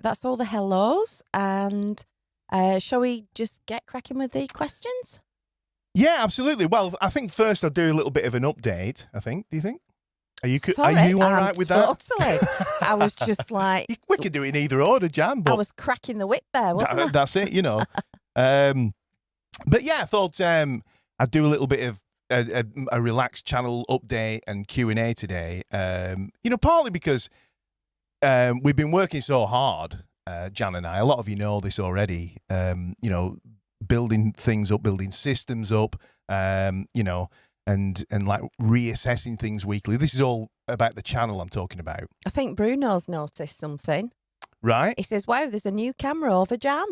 that's all the hellos. And shall we just get cracking with the questions? Yeah, absolutely. Well, I think first I'll do a little bit of an update, I think. Do you think? Sorry, are you all right with that? Totally. I was just like... We could do it in either order, Jan. But I was cracking the whip there, wasn't I? That's it, you know. But yeah, I thought I'd do a little bit of a relaxed channel update and Q&A today. Partly because we've been working so hard, Jan and I. A lot of you know this already. Building things up, building systems up, and like reassessing things weekly. This is all about the channel I'm talking about. I think Bruno's noticed something. Right? He says, "Wow, there's a new camera over Jan."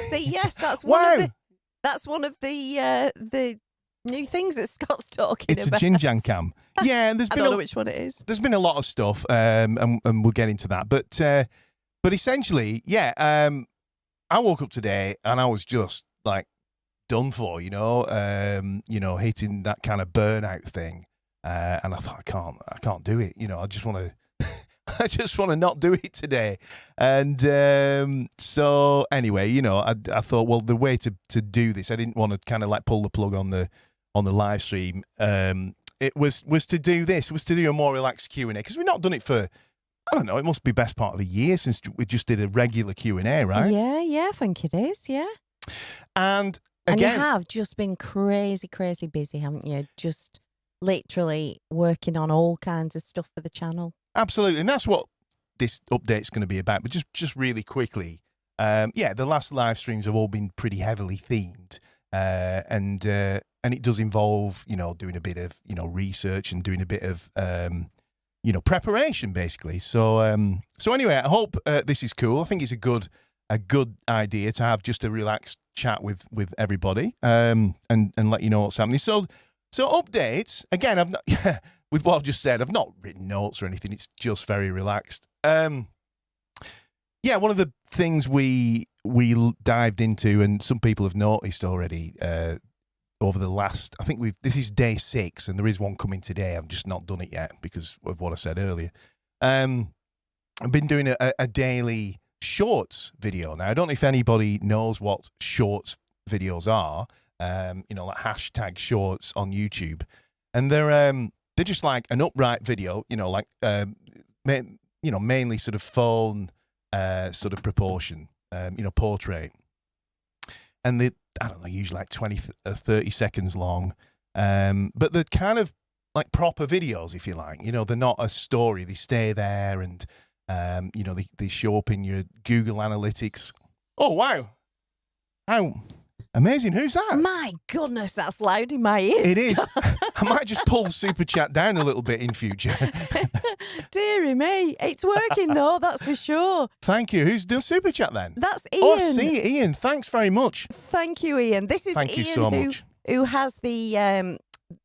See, yes, that's one of the new things that Scott's talking about. It's a Jinjan cam. Yeah, and I don't know which one it is. There's been a lot of stuff, and we'll get into that. But essentially, yeah, I woke up today and I was just like done for, hitting that kind of burnout thing, and I thought I can't do it. I just want to. I just want to not do it today. And so anyway, I thought, well, the way to do this, I didn't want to kind of like pull the plug on the live stream. It was to do this, was to do a more relaxed Q&A, because we've not done it for, I don't know, it must be best part of a year since we just did a regular Q&A, right? Yeah, I think it is, yeah. And again, you have just been crazy, crazy busy, haven't you? Just literally working on all kinds of stuff for the channel. Absolutely, and that's what this update's going to be about. But just really quickly, the last live streams have all been pretty heavily themed, and it does involve doing a bit of research and doing a bit of preparation basically. So anyway, I hope this is cool. I think it's a good idea to have just a relaxed chat with everybody, and let you know what's happening. So updates again. I've not. With what I've just said, I've not written notes or anything. It's just very relaxed. One of the things we dived into, and some people have noticed already over the last, I think this is day 6, and there is one coming today. I've just not done it yet because of what I said earlier. I've been doing a daily shorts video. Now, I don't know if anybody knows what shorts videos are, like hashtag shorts on YouTube. And they're just like an upright video, mainly sort of phone sort of proportion, portrait. And they, I don't know, usually like 20 or 30 seconds long. But they're kind of like proper videos, if you like. They're not a story. They stay there and, they show up in your Google Analytics. Oh, wow. How amazing. Who's that? My goodness, that's loud in my ears. It is. I might just pull the super chat down a little bit in future. Dearie me. It's working though, that's for sure. Thank you. Who's doing super chat then? That's Ian. Oh, I see, Ian. Thanks very much. Thank you, Ian. This is Thank Ian you so much. Who has the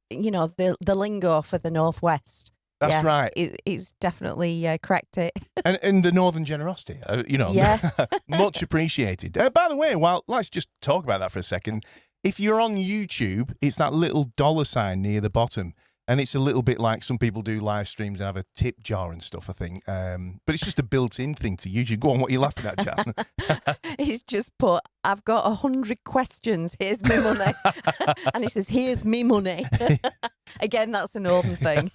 the lingo for the Northwest. That's right. He's definitely cracked it. And the northern generosity, Yeah. much appreciated. By the way, let's just talk about that for a second. If you're on YouTube, it's that little $ near the bottom. And it's a little bit like some people do live streams and have a tip jar and stuff, I think. But it's just a built-in thing to YouTube. Go on, what are you laughing at, Jan? He's just put, I've got 100 questions. Here's me money. And he says, here's me money. Again, that's a northern thing.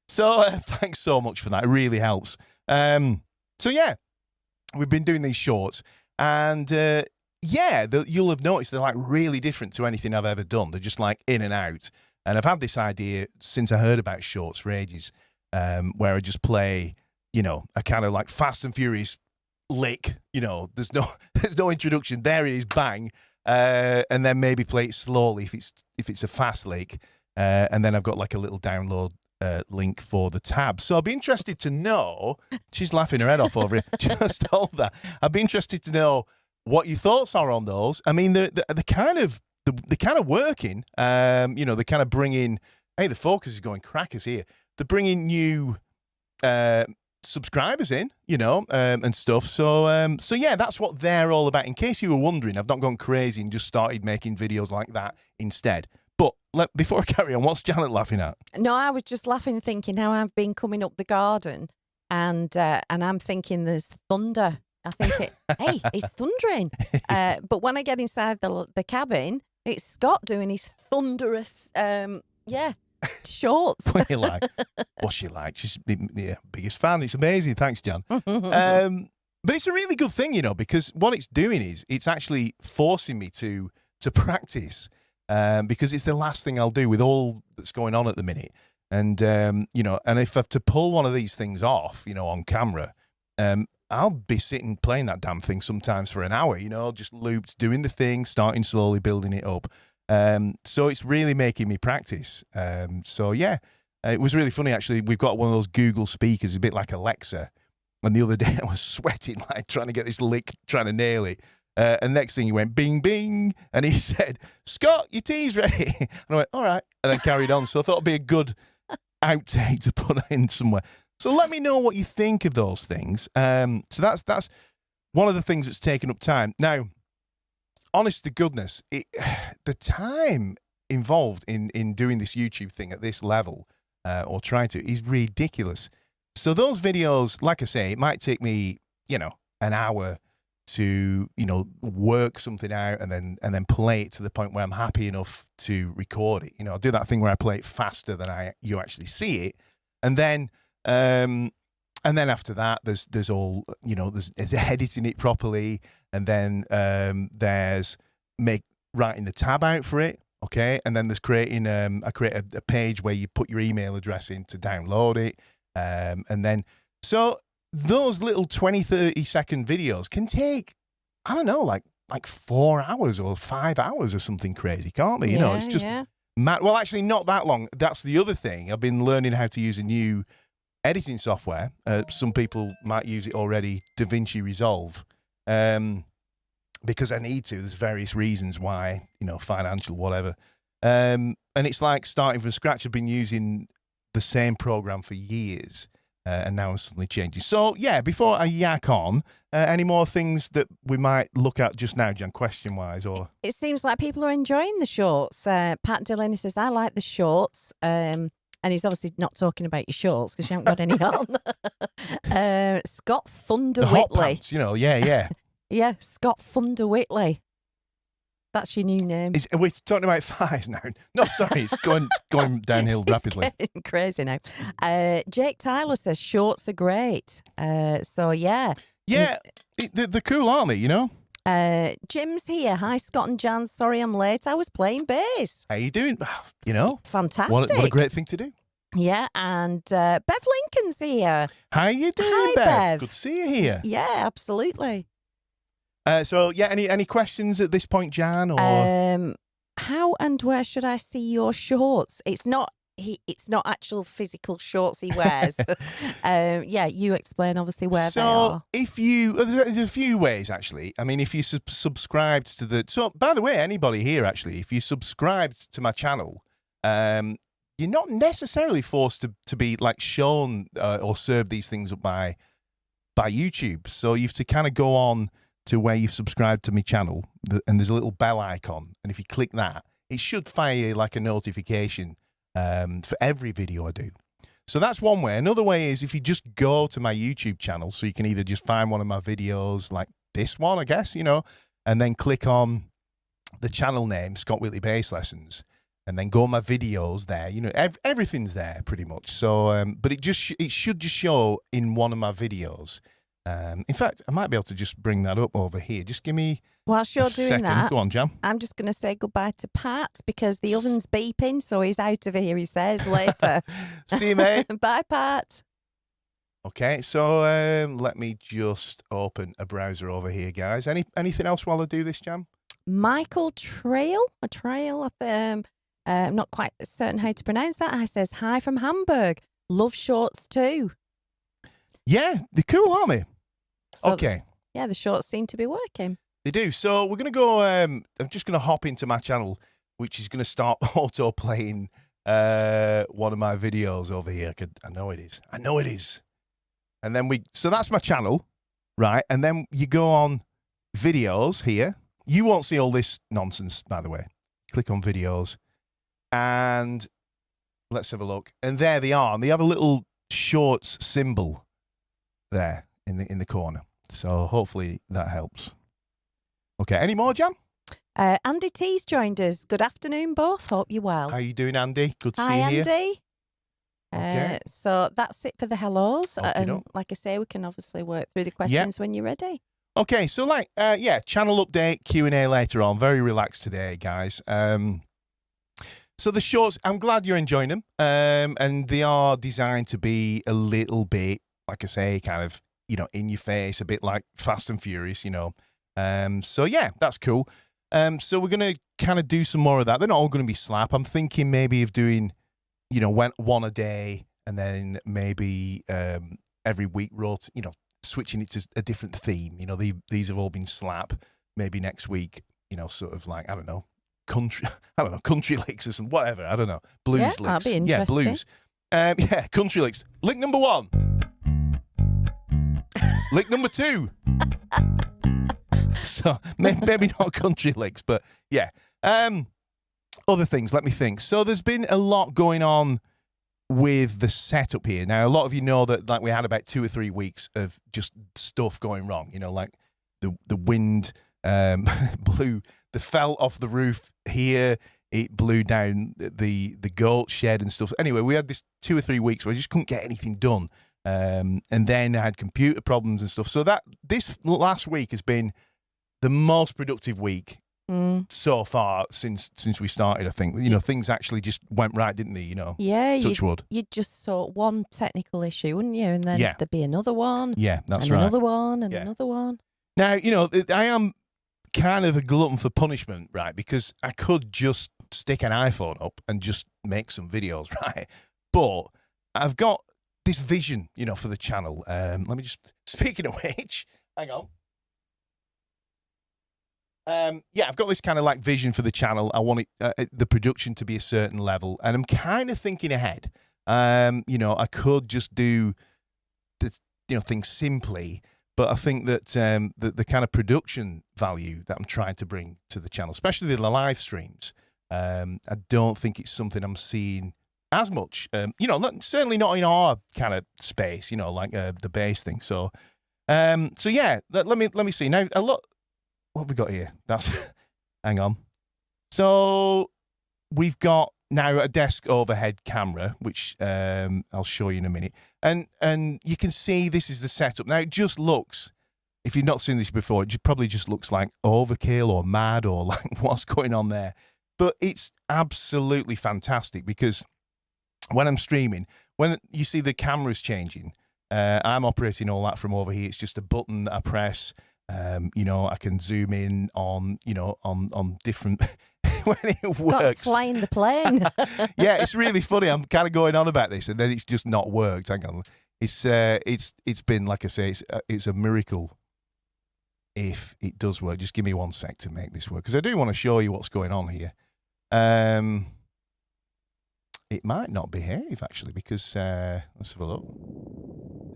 So thanks so much for that. It really helps. We've been doing these shorts. And you'll have noticed they're like really different to anything I've ever done. They're just like in and out. And I've had this idea since I heard about shorts for ages, where I just play, a kind of like Fast and Furious lick. There's no introduction. There it is, bang, and then maybe play it slowly if it's a fast lick, and then I've got like a little download link for the tab. So I'd be interested to know. She's laughing her head off over it. Just hold that. I'd be interested to know what your thoughts are on those. I mean, they're kind of. They're kind of working, they're kind of bringing, hey, the focus is going crackers here. They're bringing new subscribers in, and stuff. So that's what they're all about. In case you were wondering, I've not gone crazy and just started making videos like that instead. But before I carry on, what's Janet laughing at? No, I was just laughing, thinking how I've been coming up the garden and I'm thinking there's thunder I think hey, it's thundering. But when I get inside the cabin, it's Scott doing his thunderous, shorts. What's she like? She's biggest fan. It's amazing. Thanks, Jan. But it's a really good thing, because what it's doing is it's actually forcing me to practice, because it's the last thing I'll do with all that's going on at the minute. And, and if I have to pull one of these things off, on camera, I'll be sitting playing that damn thing sometimes for an hour, just looped, doing the thing, starting slowly, building it up. So it's really making me practice. It was really funny, actually. We've got one of those Google speakers, a bit like Alexa. And the other day I was sweating, like trying to get this lick, trying to nail it. And next thing he went, bing, bing. And he said, Scott, your tea's ready. And I went, all right. And then carried on. So I thought it'd be a good outtake to put in somewhere. So let me know what you think of those things. So that's one of the things that's taken up time. Now, honest to goodness, the time involved in doing this YouTube thing at this level, or trying to, is ridiculous. So those videos, like I say, it might take me, an hour to, work something out and then play it to the point where I'm happy enough to record it. I'll do that thing where I play it faster than you actually see it. And then after that, there's all, there's editing it properly. And then there's writing the tab out for it. Okay. And then there's creating, I create a page where you put your email address in to download it. And then, so those little 20, 30-second videos can take, I don't know, like 4 hours or 5 hours or something crazy, can't they? It's just mad. Well, actually not that long. That's the other thing. I've been learning how to use a new editing software. Some people might use it already, DaVinci Resolve, because I need to. There's various reasons why, financial, whatever. And it's like starting from scratch. I've been using the same program for years, and now I'm suddenly changing. So, before I yak on, any more things that we might look at just now, Jan, question-wise? Or It seems like people are enjoying the shorts. Pat Delaney says, I like the shorts. And he's obviously not talking about your shorts because you haven't got any on. Scott Thunder the hot Whitley. pants, yeah. Yeah, Scott Thunder Whitley. That's your new name. Are we talking about thighs now? No, sorry, it's going downhill rapidly. It's getting crazy now. Jake Tyler says shorts are great. Yeah, they're cool, aren't they? Jim's here. Hi, Scott and Jan. Sorry I'm late. I was playing bass. How you doing? Fantastic. What a great thing to do. Yeah, and Bev Lincoln's here. How you doing, Hi, Bev? Good to see you here. Yeah, absolutely. Any questions at this point, Jan? Or how and where should I see your shorts? It's not actual physical shorts he wears. You explain obviously where they are. There's a few ways actually. I mean, if you subscribed to so by the way, anybody here actually, if you subscribed to my channel, you're not necessarily forced to be like shown or served these things up by YouTube. So you have to kind of go on to where you've subscribed to my channel, and there's a little bell icon, and if you click that, it should fire you like a notification for every video I do. So that's one way. Another way is if you just go to my YouTube channel, so you can either just find one of my videos like this one, I guess, and then click on the channel name, Scott Whitley Bass Lessons, and then go on my videos there. Everything's there pretty much. So, but it should just show in one of my videos. In fact, I might be able to just bring that up over here. Just give me whilst you're doing second. that. Go on, Jam. I'm just going to say goodbye to Pat because the oven's beeping, so he's out of here. He says later. See you, mate. Bye, Pat. Okay, so let me just open a browser over here, guys. Anything else while I do this, Jam? Michael Trail. I'm not quite certain how to pronounce that. I says hi from Hamburg. Love shorts too. Yeah, they're cool, aren't they? So, okay. Yeah, the shorts seem to be working. They do. So we're going to go, I'm just going to hop into my channel, which is going to start auto-playing one of my videos over here. I know it is. And then so that's my channel, right? And then you go on videos here. You won't see all this nonsense, by the way. Click on videos and let's have a look. And there they are. And they have a little shorts symbol there in the corner. So hopefully that helps. Okay, any more, Jan? Andy T's joined us. Good afternoon, both. Hope you're well. How you doing, Andy? Good to see Hi, you here. Andy. Okay. So that's it for the hellos. Okey-doke. Like I say, we can obviously work through the questions when you're ready. Okay, so channel update, Q&A later on. Very relaxed today, guys. So the shorts, I'm glad you're enjoying them. And they are designed to be a little bit, like I say, kind of, in your face, a bit like Fast and Furious, So yeah, that's cool. So we're going to kind of do some more of that. They're not all going to be slap. I'm thinking maybe of doing, one a day and then maybe every week, switching it to a different theme. These have all been slap. Maybe next week, sort of like, I don't know, country licks or some whatever. I don't know. Blues licks. That'll be interesting. Yeah, blues. Country licks. Lick number 1. Lick number 2. So maybe not country licks, but yeah. Other things, let me think. So there's been a lot going on with the setup here. Now, a lot of you know that we had about 2 or 3 weeks of just stuff going wrong. Like the wind blew the felt off the roof here. It blew down the goat shed and stuff. Anyway, we had this 2 or 3 weeks where I just couldn't get anything done. And then I had computer problems and stuff. So this last week has been the most productive week so far since we started. I think things actually just went right, didn't they? Yeah, touch wood. You'd just saw one technical issue, wouldn't you? And then there'd be another one. Yeah, that's and right. Another one and another one. Now I am kind of a glutton for punishment, right? Because I could just stick an iPhone up and just make some videos, right? But I've got this vision, for the channel. Let me just, speaking of which, hang on. I've got this kind of like vision for the channel. I want the production to be a certain level, and I'm kind of thinking ahead. I could just do things simply, but I think that the kind of production value that I'm trying to bring to the channel, especially the live streams, I don't think it's something I'm seeing as much. Certainly not in our kind of space. Like the bass thing. So yeah. Let me see now. What have we got here? Hang on. So we've got now a desk overhead camera, which I'll show you in a minute. And you can see this is the setup. Now it just looks, if you've not seen this before, it probably just looks like overkill or mad or like what's going on there. But it's absolutely fantastic because when I'm streaming, when you see the cameras changing, I'm operating all that from over here. It's just a button that I press. I can zoom in on different when it Scott's works. Flying the plane. Yeah, it's really funny. I'm kind of going on about this, and then it's just not worked. Hang on, it's been, like I say, it's a miracle if it does work. Just give me 1 sec to make this work because I do want to show you what's going on here. It might not behave actually because let's have a look.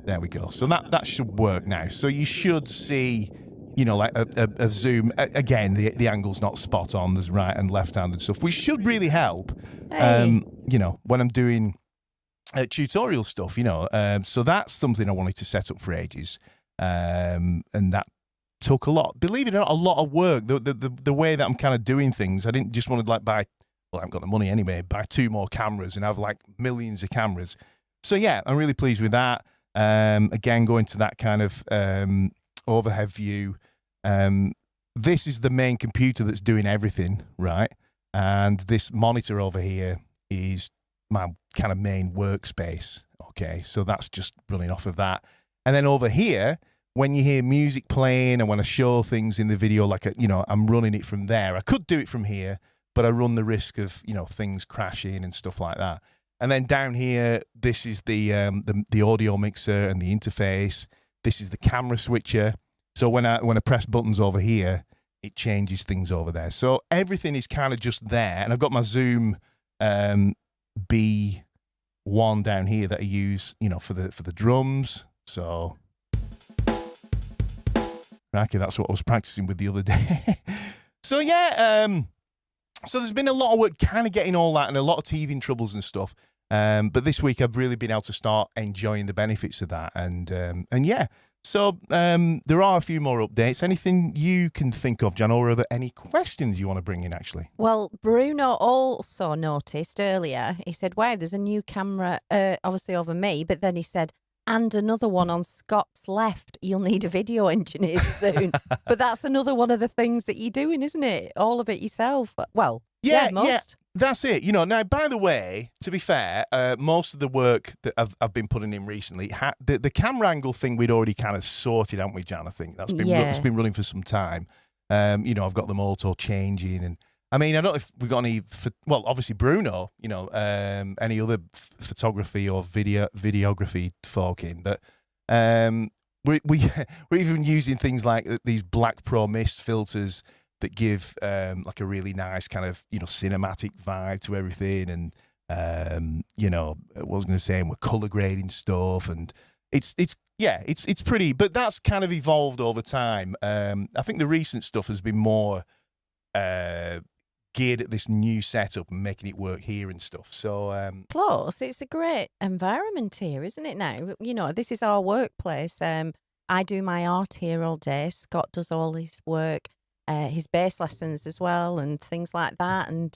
There we go. So that should work now. So you should see, like a zoom. Again, the angle's not spot on. There's right and left hand and stuff, which should really help. Hey. When I'm doing tutorial stuff. So that's something I wanted to set up for ages, and that took a lot. Believe it or not, a lot of work. The way that I'm kind of doing things, I didn't just want to buy. Well, I haven't got the money anyway. Buy 2 more cameras and have millions of cameras. So yeah, I'm really pleased with that. Again, going to that kind of overhead view. This is the main computer that's doing everything, right? And this monitor over here is my kind of main workspace. Okay, so that's just running off of that. And then over here, when you hear music playing and when I show things in the video, I'm running it from there. I could do it from here, but I run the risk of, things crashing and stuff like that. And then down here, this is the audio mixer and the interface. This is the camera switcher. So when I press buttons over here, it changes things over there. So everything is kind of just there. And I've got my Zoom B1 down here that I use, for the drums. So, okay, that's what I was practicing with the other day. So yeah, so there's been a lot of work kind of getting all that and a lot of teething troubles and stuff. But this week I've really been able to start enjoying the benefits of that. And yeah, So there are a few more updates. Anything you can think of, Jan, or are there any questions you want to bring in, actually? Well, Bruno also noticed earlier, he said, wow, there's a new camera, obviously over me, but then he said, and another one on Scott's left. You'll need a video engineer soon. But that's another one of the things that you're doing, isn't it? All of it yourself. Well, yeah, most. That's it. Now, by the way, to be fair, most of the work that I've been putting in recently, the camera angle thing we'd already kind of sorted, haven't we, Jan? I think that's been it's been running for some time. I've got them auto changing, and I mean, I don't know if we've got any. Obviously Bruno. Any other photography or videography folk in, but we're even using things like these Black Pro Mist filters that give like a really nice kind of cinematic vibe to everything, and what I was going to say, and we're color grading stuff, and it's pretty, but that's kind of evolved over time. I think the recent stuff has been more geared at this new setup and making it work here and stuff. So plus, it's a great environment here, isn't it? Now, this is our workplace. I do my art here all day. Scott does all his work. His bass lessons as well, and things like that. And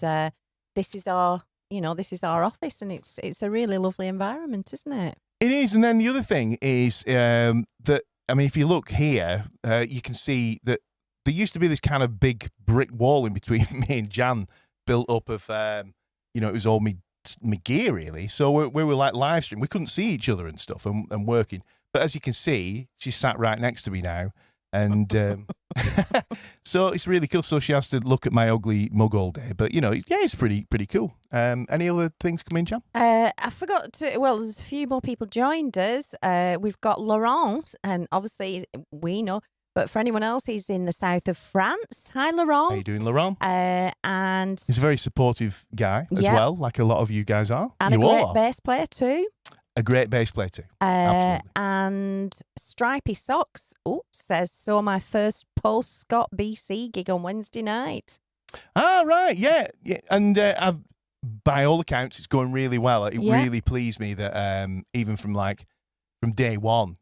this is our office, and it's a really lovely environment, isn't it? It is. And then the other thing is that, I mean, if you look here, you can see that there used to be this kind of big brick wall in between me and Jan, built up of, it was all my gear, really. So we were like live stream. We couldn't see each other and stuff and working. But as you can see, she's sat right next to me now. And so it's really cool. So she has to look at my ugly mug all day. But, it's pretty cool. Any other things come in, Jan? I forgot to, there's a few more people joined us. We've got Laurent, and obviously we know, but for anyone else, he's in the south of France. Hi, Laurent. How you doing, Laurent? And he's a very supportive guy as well, like a lot of you guys are. And a great bass player too. A great bass player too. Absolutely. And Stripey Socks says, saw my first post Scott BC gig on Wednesday night. Ah, right. Yeah. And by all accounts, it's going really well. It really pleased me that even from day one,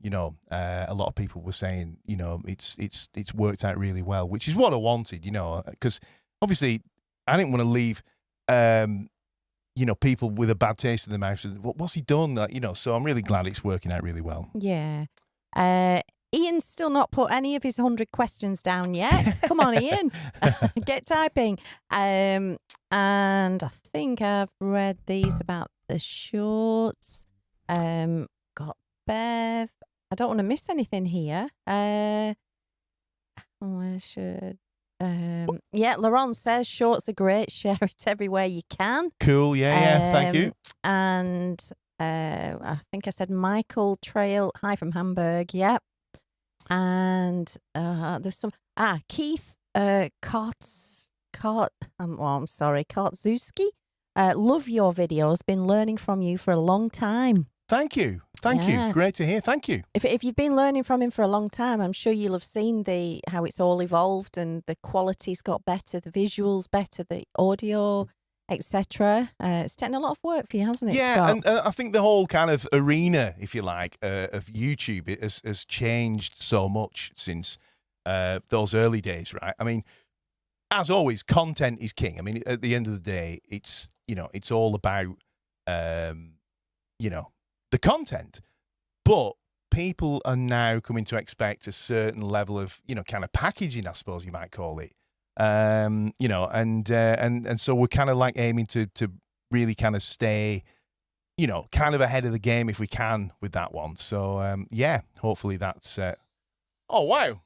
a lot of people were saying, it's worked out really well, which is what I wanted, because obviously I didn't want to leave, people with a bad taste in their mouth. What's he done? So I'm really glad it's working out really well. Yeah. Ian's still not put any of his 100 questions down yet. Come on, Ian. Get typing. And I think I've read these about the shorts. Got Bev. I don't want to miss anything here. I should. Laurent says shorts are great. Share it everywhere you can. Cool. Yeah. Thank you. And I think I said Michael Trail. Hi from Hamburg. Yep. And there's some. Keith Kartzuski. Love your videos. Been learning from you for a long time. Thank you. Thank you. Great to hear. Thank you. If you've been learning from him for a long time, I'm sure you'll have seen how it's all evolved, and the quality's got better, the visuals better, the audio, etc. It's taken a lot of work for you, hasn't it, Scott? And I think the whole kind of arena, if you like, of YouTube has changed so much since those early days, right? I mean, as always, content is king. I mean, at the end of the day, it's all about the content, but people are now coming to expect a certain level of kind of packaging, I suppose you might call it. And so we're kind of like aiming to really kind of stay kind of ahead of the game if we can with that one. So hopefully that's oh wow.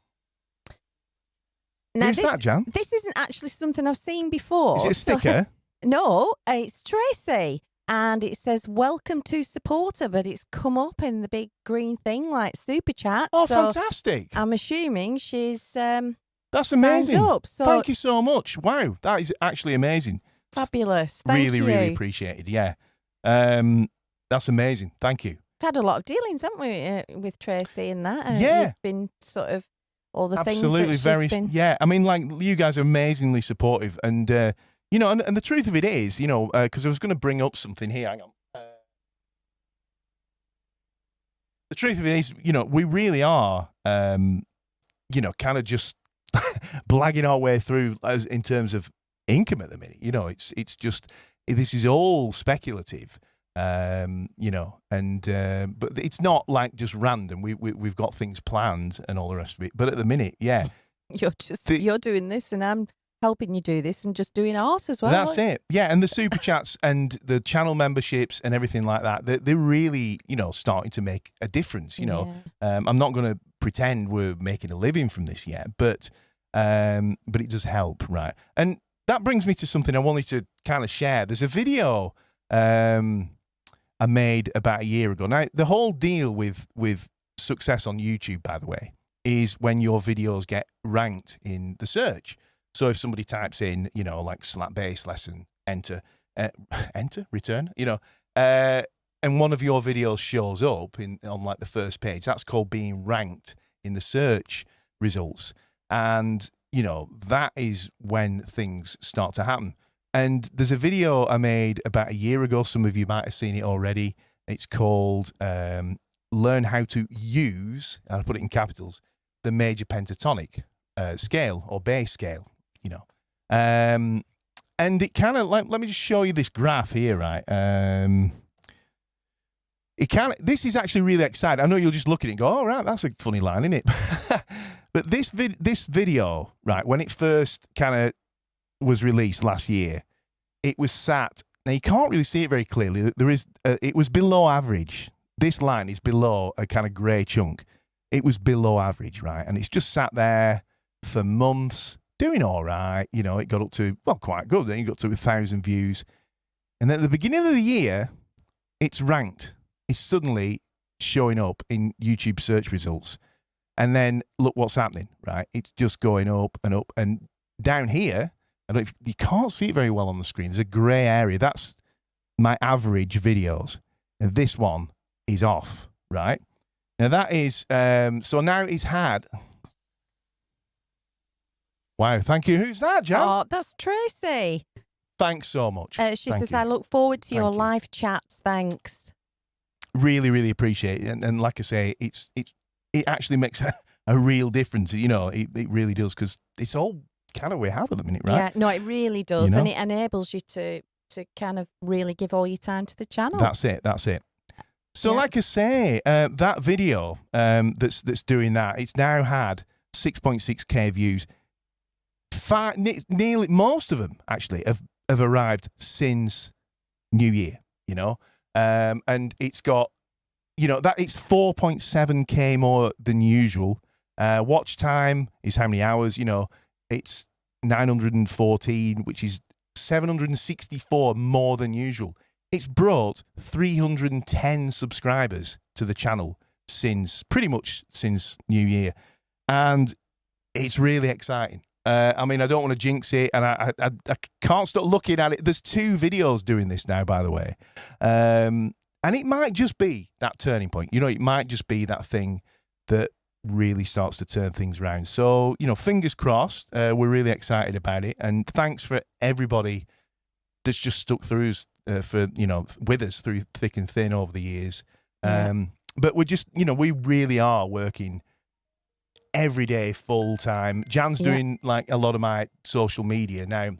Now, who's that, Jan? This isn't actually something I've seen before. Is it a sticker? No, it's Tracy. And it says, welcome to supporter, but it's come up in the big green thing like Super Chat. Oh, so fantastic. I'm assuming she's that's amazing. Up, so thank you so much. Wow, that is actually amazing. Fabulous. Thank you. Really appreciated. Yeah. That's amazing. Thank you. We've had a lot of dealings, haven't we, with Tracy and that? Yeah. You've been sort of all the Absolutely, things that she's been... Yeah, I mean, like, you guys are amazingly supportive, and and the truth of it is, because I was going to bring up something here. Hang on. the truth of it is, we really are, kind of just blagging our way through as in terms of income at the minute. It's just, this is all speculative, and but it's not like just random. We've got things planned and all the rest of it. But at the minute, yeah, you're doing this, and I'm helping you do this, and just doing art as well. That's it. Yeah, and the super chats and the channel memberships and everything like that, they're really, starting to make a difference. I'm not going to pretend we're making a living from this yet, but it does help, right? And that brings me to something I wanted to kind of share. There's a video I made about a year ago. Now, the whole deal with success on YouTube, by the way, is when your videos get ranked in the search. So if somebody types in, like slap bass lesson, enter, return, and one of your videos shows up on like the first page, that's called being ranked in the search results. And, that is when things start to happen. And there's a video I made about a year ago. Some of you might have seen it already. It's called Learn How to Use, and I put it in capitals, the major pentatonic scale or bass scale. And it kind of like, let me just show you this graph here, right? This is actually really exciting. I know you'll just look at it and go, oh, right, that's a funny line, isn't it? But this video, right, when it first kind of was released last year, it was sat, now you can't really see it very clearly. It was below average. This line is below a kind of grey chunk. It was below average, right? And it's just sat there for months, doing all right. It got up to, well, quite good. Then it got to 1,000 views. And then at the beginning of the year, it's ranked. It's suddenly showing up in YouTube search results. And then look what's happening, right? It's just going up and up. And down here, you can't see it very well on the screen. There's a grey area. That's my average videos. And this one is off, right? Now that is, so now it's had... Wow, thank you. Who's that, Jan? Oh, that's Tracy. Thanks so much. She says, I look forward to your live chats. Thanks. Really, really appreciate it. And like I say, it actually makes a real difference. It really does, because it's all kind of we have at the minute, right? Yeah, no, it really does. And it enables you to kind of really give all your time to the channel. That's it. So like I say, that video that's doing that, it's now had 6.6k views. Nearly most of them actually have arrived since New Year, and it's got, that it's 4.7k more than usual. Watch time is how many hours? It's 914, which is 764 more than usual. It's brought 310 subscribers to the channel pretty much since New Year, and it's really exciting. I mean, I don't want to jinx it, and I can't stop looking at it. There's 2 videos doing this now, by the way. And it might just be that turning point. It might just be that thing that really starts to turn things around. So, fingers crossed. We're really excited about it. And thanks for everybody that's just stuck through us, with us through thick and thin over the years. But we're just, we really are working every day, full time. Jan's doing like a lot of my social media now.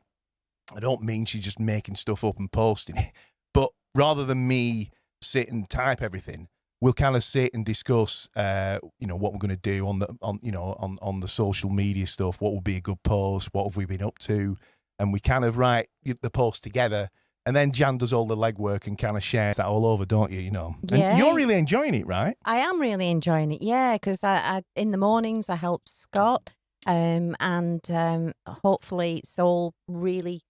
I don't mean she's just making stuff up and posting it, but rather than me sit and type everything, we'll kind of sit and discuss, what we're going to do on the social media stuff. What would be a good post? What have we been up to? And we kind of write the post together. And then Jan does all the legwork and kind of shares that all over, don't you? Yeah. And you're really enjoying it, right? I am really enjoying it, yeah, because I in the mornings I help Scott, and hopefully it's all really,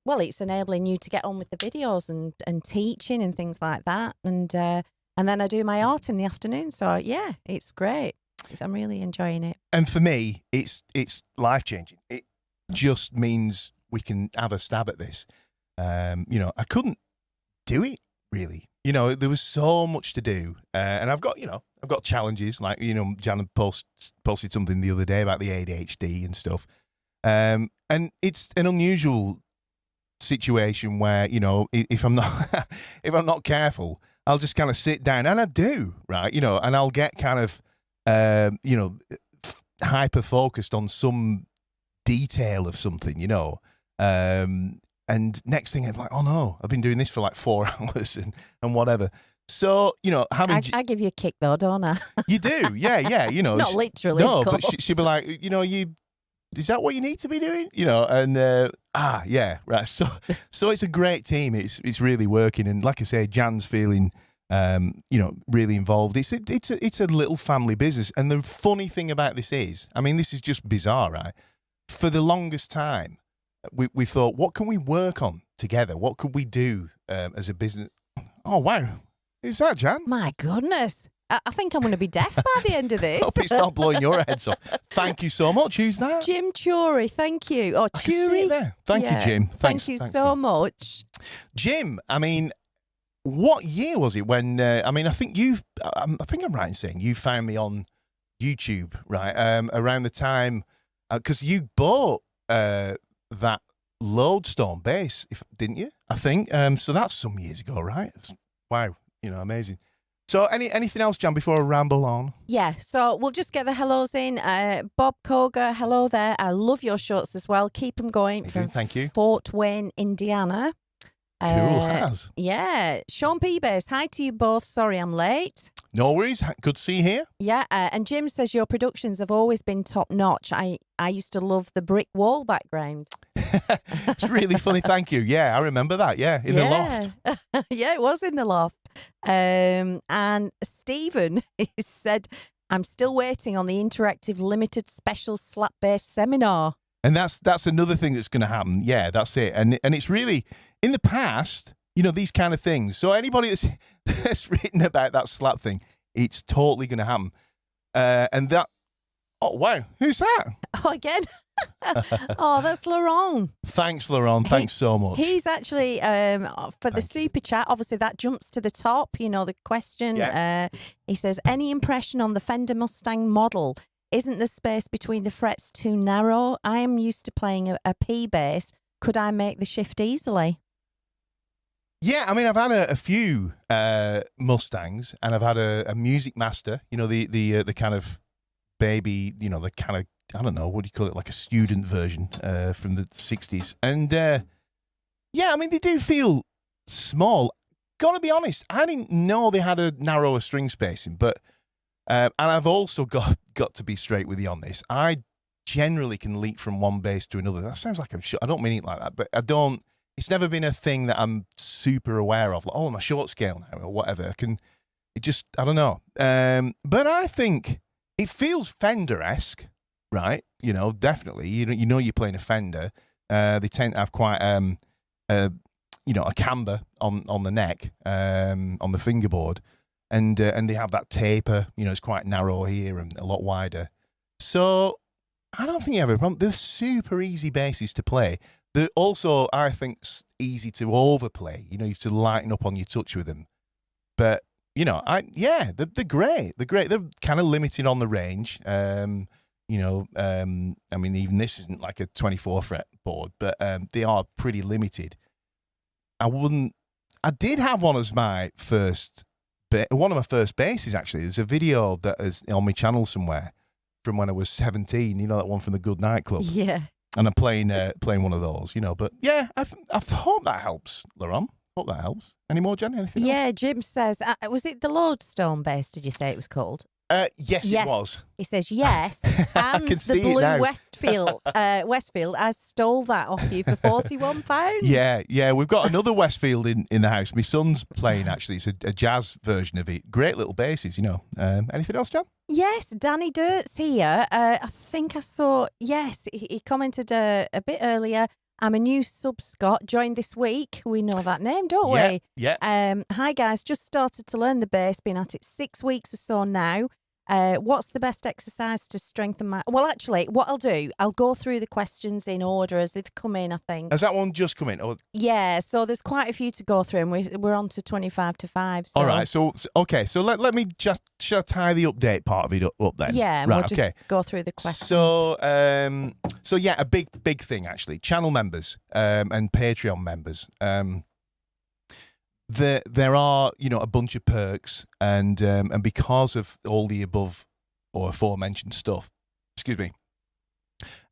well, it's enabling you to get on with the videos and teaching and things like that. And then I do my art in the afternoon. So, yeah, it's great. I'm really enjoying it. And for me, it's life-changing. It just means we can have a stab at this. I couldn't do it really. There was so much to do, and I've got challenges like Jan posted something the other day about the ADHD and stuff, and it's an unusual situation where if I'm not careful, I'll just kind of sit down, and I do, right? You know, and I'll get kind of, you know, hyper focused on some detail of something, you know. And next thing I'm like, oh no, I've been doing this for like 4 hours and whatever. So, you know, having... I give you a kick though, don't I? You do, yeah, you know. Not literally, no, of course. but she'd be like, you know, is that what you need to be doing? You know, and yeah, right. So it's a great team. It's really working, and like I say, Jan's feeling, you know, really involved. It's a little family business, and the funny thing about this is, I mean, this is just bizarre, right? For the longest time, we thought, what can we work on together? What could we do as a business? Oh wow, who's that, Jan? My goodness. I think I'm going to be deaf by the end of this. Hope it's not blowing your heads off. Thank you so much. Who's that? Jim Chury, thank you. Or I can see it there. Thank you, Jim. Thanks, thank you thanks, so man. much. Jim, I mean, what year was it when, I mean, I think I'm right in saying you found me on YouTube, right? Around the time, because you bought that Lodestone bass, didn't you? I think. So that's some years ago, right? Wow, you know, amazing. So anything else, Jan, before I ramble on? Yeah, so we'll just get the hellos in. Bob Koga, hello there. I love your shorts as well. Keep them going from Thank you. Fort Wayne, Indiana. Cool, has. Yeah. Sean Peebass, hi to you both. Sorry I'm late. No worries. Good to see you here. Yeah, and Jim says your productions have always been top notch. I used to love the brick wall background. It's really funny. Thank you. Yeah, I remember that. Yeah, in the loft. Yeah, it was in the loft. And Stephen said, I'm still waiting on the interactive limited special slap bass seminar. And that's another thing that's going to happen. Yeah, that's it. And it's really, in the past, you know, these kind of things. So anybody that's written about that slap thing, it's totally going to happen. And that, oh, wow, who's that? Oh, again? Oh, that's Laurent. Thanks, Laurent. Thanks so much. He's actually, for the super chat, obviously that jumps to the top, you know, the question. Yeah. He says, any impression on the Fender Mustang model? Isn't the space between the frets too narrow? I am used to playing a P bass. Could I make the shift easily? Yeah, I mean, I've had a few Mustangs, and I've had a Music Master, you know, the kind of baby, you know, the kind of, I don't know, what do you call it, like a student version from the 60s. And yeah, I mean, they do feel small. Gotta be honest, I didn't know they had a narrower string spacing, but and I've also got to be straight with you on this. I generally can leap from one bass to another. That sounds like I'm short. I don't mean it like that, but I don't. It's never been a thing that I'm super aware of. Like, oh, I'm a short scale now or whatever. I don't know. But I think it feels Fender-esque, right? You know, definitely. You know, you're playing a Fender. They tend to have quite you know, a camber on the neck, on the fingerboard. And they have that taper, you know, it's quite narrow here and a lot wider. So I don't think you have a problem. They're super easy basses to play. They're also, I think, easy to overplay. You know, you have to lighten up on your touch with them. But, you know, they're great. They're great. They're kind of limited on the range. You know, I mean, even this isn't like a 24 fret board, but they are pretty limited. I did have one as my first... one of my first basses, actually. There's a video that is on my channel somewhere from when I was 17. You know, that one from the Good Night Club. Yeah. And I'm playing one of those, you know. But yeah, I hope that helps, Laurent. Hope that helps. Any more, Jenny? Anything else? Yeah, Jim says, was it the Lodestone bass, did you say it was called? Yes, it was. He says yes, and the blue Westfield. I stole that off you for £41. Yeah, we've got another Westfield in the house. My son's playing, actually. It's a jazz version of it. Great little basses, you know. Anything else, John? Yes, Danny Dirt's here. I think I saw. Yes, he commented a bit earlier. I'm a new sub, Scott. Joined this week. We know that name, don't we? Yeah. Hi guys, just started to learn the bass. Been at it 6 weeks or so now. What's the best exercise to strengthen my... Well, actually, what I'll do, I'll go through the questions in order as they've come in, I think. Has that one just come in? Or... Yeah, so there's quite a few to go through, and we're on to 25 to 5. So. All right, so let me just tie the update part of it up then. Yeah, and right, we'll just go through the questions. So yeah, a big thing, actually. Channel members and Patreon members. there are, a bunch of perks, and because of all the above or aforementioned stuff, excuse me,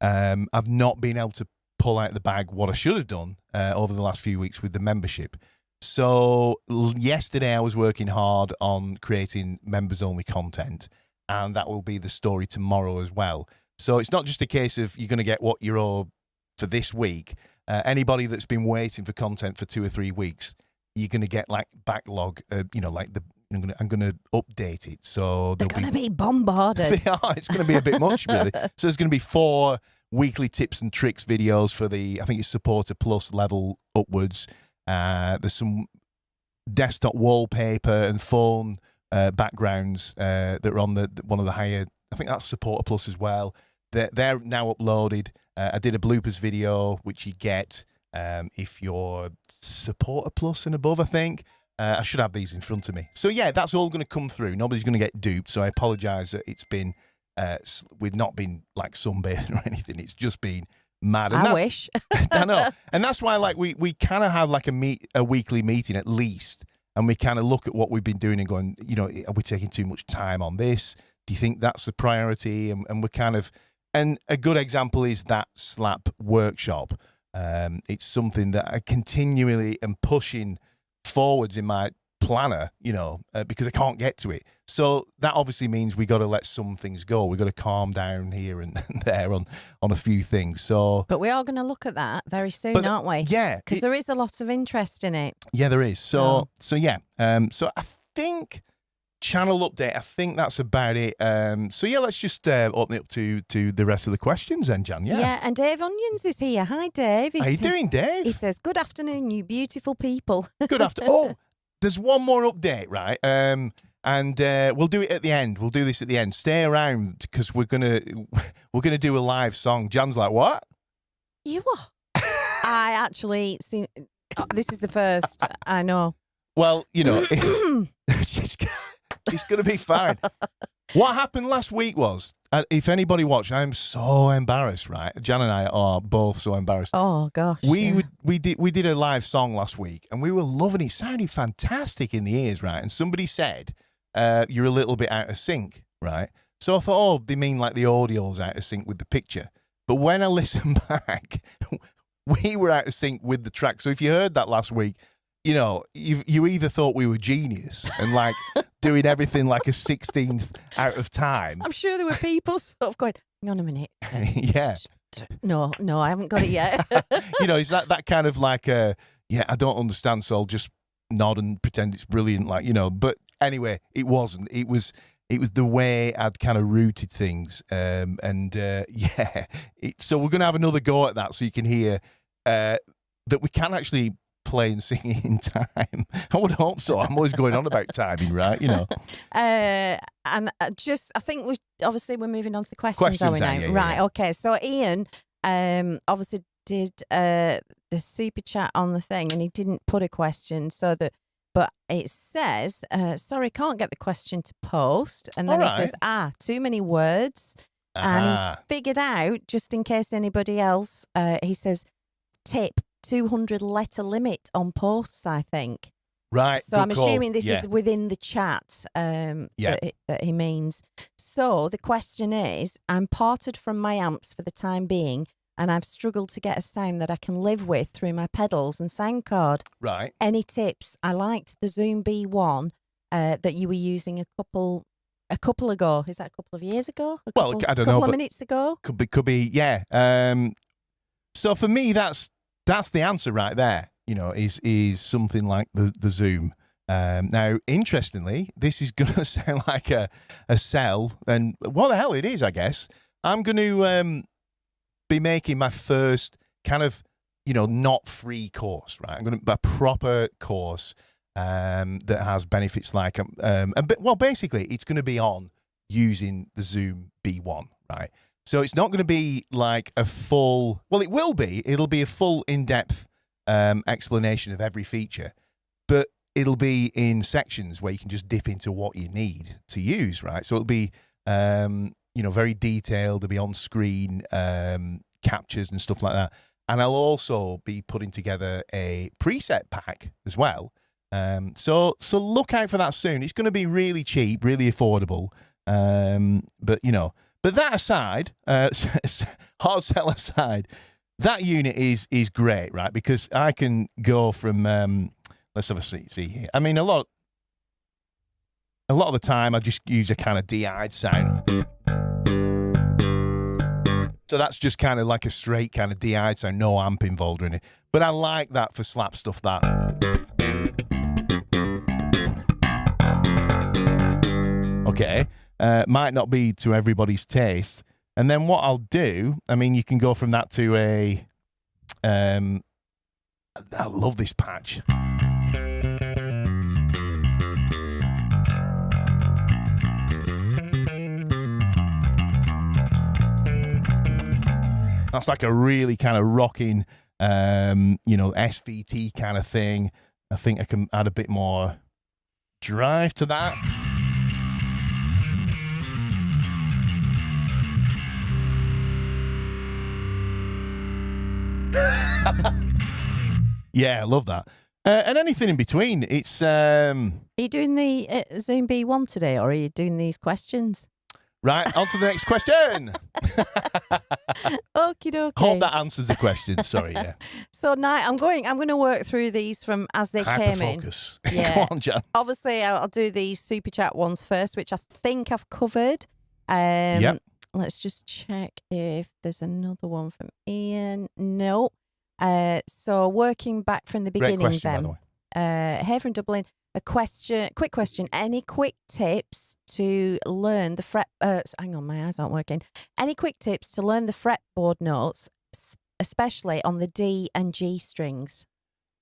I've not been able to pull out the bag what I should have done over the last few weeks with the membership. So yesterday I was working hard on creating members-only content, and that will be the story tomorrow as well. So it's not just a case of you're going to get what you're owed for this week. Anybody that's been waiting for content for 2 or 3 weeks, you're going to get like backlog. I'm going to update it. So they're going to be bombarded. They are. It's going to be a bit much, really. So there's going to be 4 weekly tips and tricks videos for I think it's Supporter Plus level upwards. There's some desktop wallpaper and phone backgrounds that are on one of the higher. I think that's Supporter Plus as well. They're now uploaded. I did a bloopers video, which you get if you're Supporter Plus and above, I think. I should have these in front of me. So, yeah, that's all going to come through. Nobody's going to get duped. So I apologise that it's been, we've not been like sunbathing or anything. It's just been mad. And I wish. I know. And that's why we kind of have like a weekly meeting at least. And we kind of look at what we've been doing and going, are we taking too much time on this? Do you think that's the priority? And we're kind of, and a good example is that slap workshop. It's something that I continually am pushing forwards in my planner, because I can't get to it. So that obviously means we got to let some things go. We got to calm down here and there on a few things. So, but we are going to look at that very soon, aren't we? Yeah, because there is a lot of interest in it. Yeah, there is. So yeah. So I think channel update. I think that's about it. So yeah, let's just open it up to the rest of the questions then, Jan. Yeah, and Dave Onions is here. Hi, Dave. How you doing, Dave? He says, "Good afternoon, you beautiful people." Good afternoon. Oh, there's one more update, right? And we'll do it at the end. We'll do this at the end. Stay around because we're gonna do a live song. Jan's like, what? You are? I actually see. This is the first. I know. Well, it's going to be fine. What happened last week was, if anybody watched, I'm so embarrassed, right? Jan and I are both so embarrassed. Oh gosh. We did a live song last week, and we were loving it. It sounded fantastic in the ears, right? And somebody said, you're a little bit out of sync, right? So I thought, oh, they mean like the audio's out of sync with the picture. But when I listened back, we were out of sync with the track. So if you heard that last week, you either thought we were genius and like doing everything like a 16th out of time. I'm sure there were people sort of going, hang on a minute. Yeah. No, I haven't got it yet. Is that kind of like I don't understand, so I'll just nod and pretend it's brilliant, but anyway, it wasn't. It was the way I'd kind of routed things. So we're going to have another go at that so you can hear that we can actually play and sing it in time. I would hope so. I'm always going on about timing, right? And I think we're moving on to the questions are we now? Yeah, right, yeah. Okay. So Ian obviously did the super chat on the thing, and he didn't put a question, but it says, sorry, can't get the question to post. And then he says, too many words. And he's figured out, just in case anybody else, he says, tip 200 letter limit on posts, I think. Right. So I'm assuming this is within the chat that he means. So the question is, I'm parted from my amps for the time being, and I've struggled to get a sound that I can live with through my pedals and sound card. Right. Any tips? I liked the Zoom B1 that you were using a couple ago. Is that a couple of years ago? I don't know. A couple of minutes ago? Could be, yeah. So for me, that's the answer right there. Is something like the Zoom. Now, interestingly, this is going to sound like a sell, and what the hell it is, I guess. I'm going to be making my first kind of, not free course, right? I'm going to a proper course that has benefits like, basically, it's going to be on using the Zoom B1, right? So it's not going to be like a full, it will be. It'll be a full in-depth explanation of every feature, but it'll be in sections where you can just dip into what you need to use, right? So it'll be, very detailed. It'll be on-screen captures and stuff like that. And I'll also be putting together a preset pack as well So look out for that soon. It's going to be really cheap, really affordable. But that aside, hard sell aside, that unit is great, right? Because I can go from let's have a see here. I mean, a lot of the time I just use a kind of DI'd sound. So that's just kind of like a straight kind of DI'd sound, no amp involved in it. But I like that for slap stuff, that. Okay. Might not be to everybody's taste. And then what I'll do, I mean, you can go from that to a, I love this patch. That's like a really kind of rocking, SVT kind of thing. I think I can add a bit more drive to that. Yeah, I love that. And anything in between. It's. Are you doing the Zoom B1 today, or are you doing these questions? Right, on to the next question. Okie dokie. Hope that answers the question. Sorry, yeah. So now I'm going to work through these from as they came in. Hyperfocus. Yeah. Come on, Jan. Obviously, I'll do these super chat ones first, which I think I've covered. Yep. Let's just check if there's another one from Ian. No. So working back from the beginning, Great question, then. by the way. Here from Dublin. Quick question. Any quick tips to learn the fret? Hang on, my eyes aren't working. Any quick tips to learn the fretboard notes, especially on the D and G strings?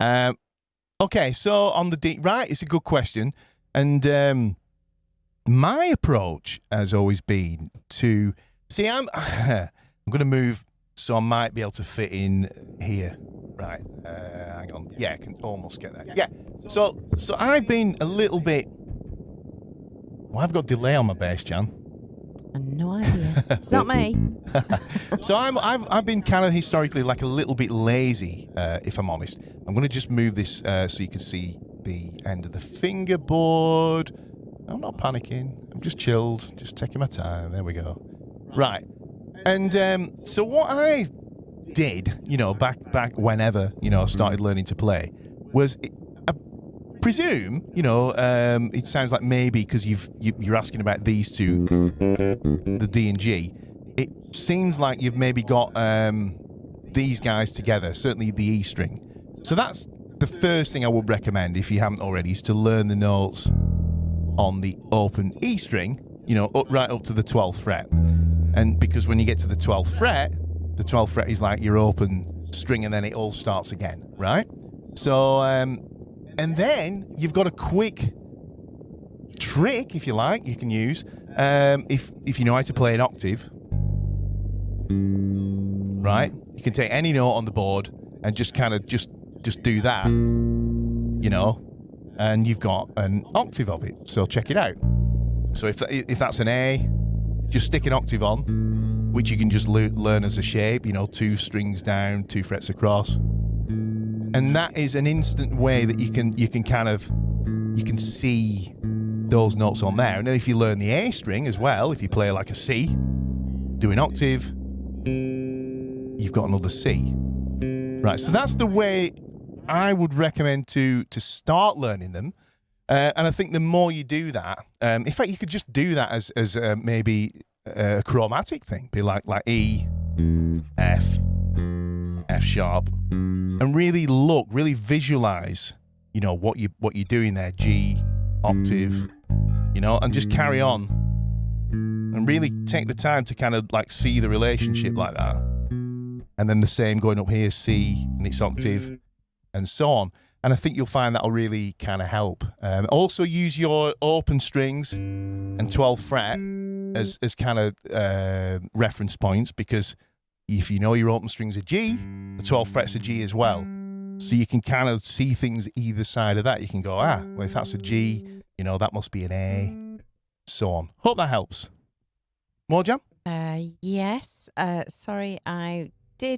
Okay, so on the D, right, it's a good question. And my approach has always been to, see, I'm going to move so I might be able to fit in here. Right, hang on. Yeah, I can almost get that. Yeah, so I've been a little bit. Well, I've got delay on my bass, Jan. No idea. It's not me. So I've been kind of historically like a little bit lazy, if I'm honest. I'm going to just move this so you can see the end of the fingerboard. I'm not panicking. I'm just chilled, just taking my time. There we go. Right, and so what I did, back whenever, I started learning to play, was I presume, it sounds like maybe because you're asking about these two, the D and G, it seems like you've maybe got these guys together, certainly the E string. So that's the first thing I would recommend if you haven't already, is to learn the notes on the open E string, right up to the 12th fret. And because when you get to the 12th fret, the 12th fret is like your open string, and then it all starts again, right? So, and then you've got a quick trick, if you like, you can use, if you know how to play an octave, right? You can take any note on the board and just kind of just do that, and you've got an octave of it. So check it out. So if that's an A, just stick an octave on, which you can just learn as a shape, 2 strings down, 2 frets across. And that is an instant way that you can see those notes on there. And then if you learn the A string as well, if you play like a C, do an octave, you've got another C. Right, so that's the way I would recommend to start learning them. And I think the more you do that, in fact, you could just do that as maybe a chromatic thing, be like E, F sharp, and really visualize, what you're doing there, G, octave, and just carry on, and really take the time to kind of like see the relationship like that, and then the same going up here, C, and its octave, and so on. And I think you'll find that'll really kind of help. Also use your open strings and 12th fret as kind of reference points, because if you know your open strings are G, the 12th fret's a G as well. So you can kind of see things either side of that. You can go, well, if that's a G, that must be an A, so on. Hope that helps. More, Jam? Yes. Sorry, I do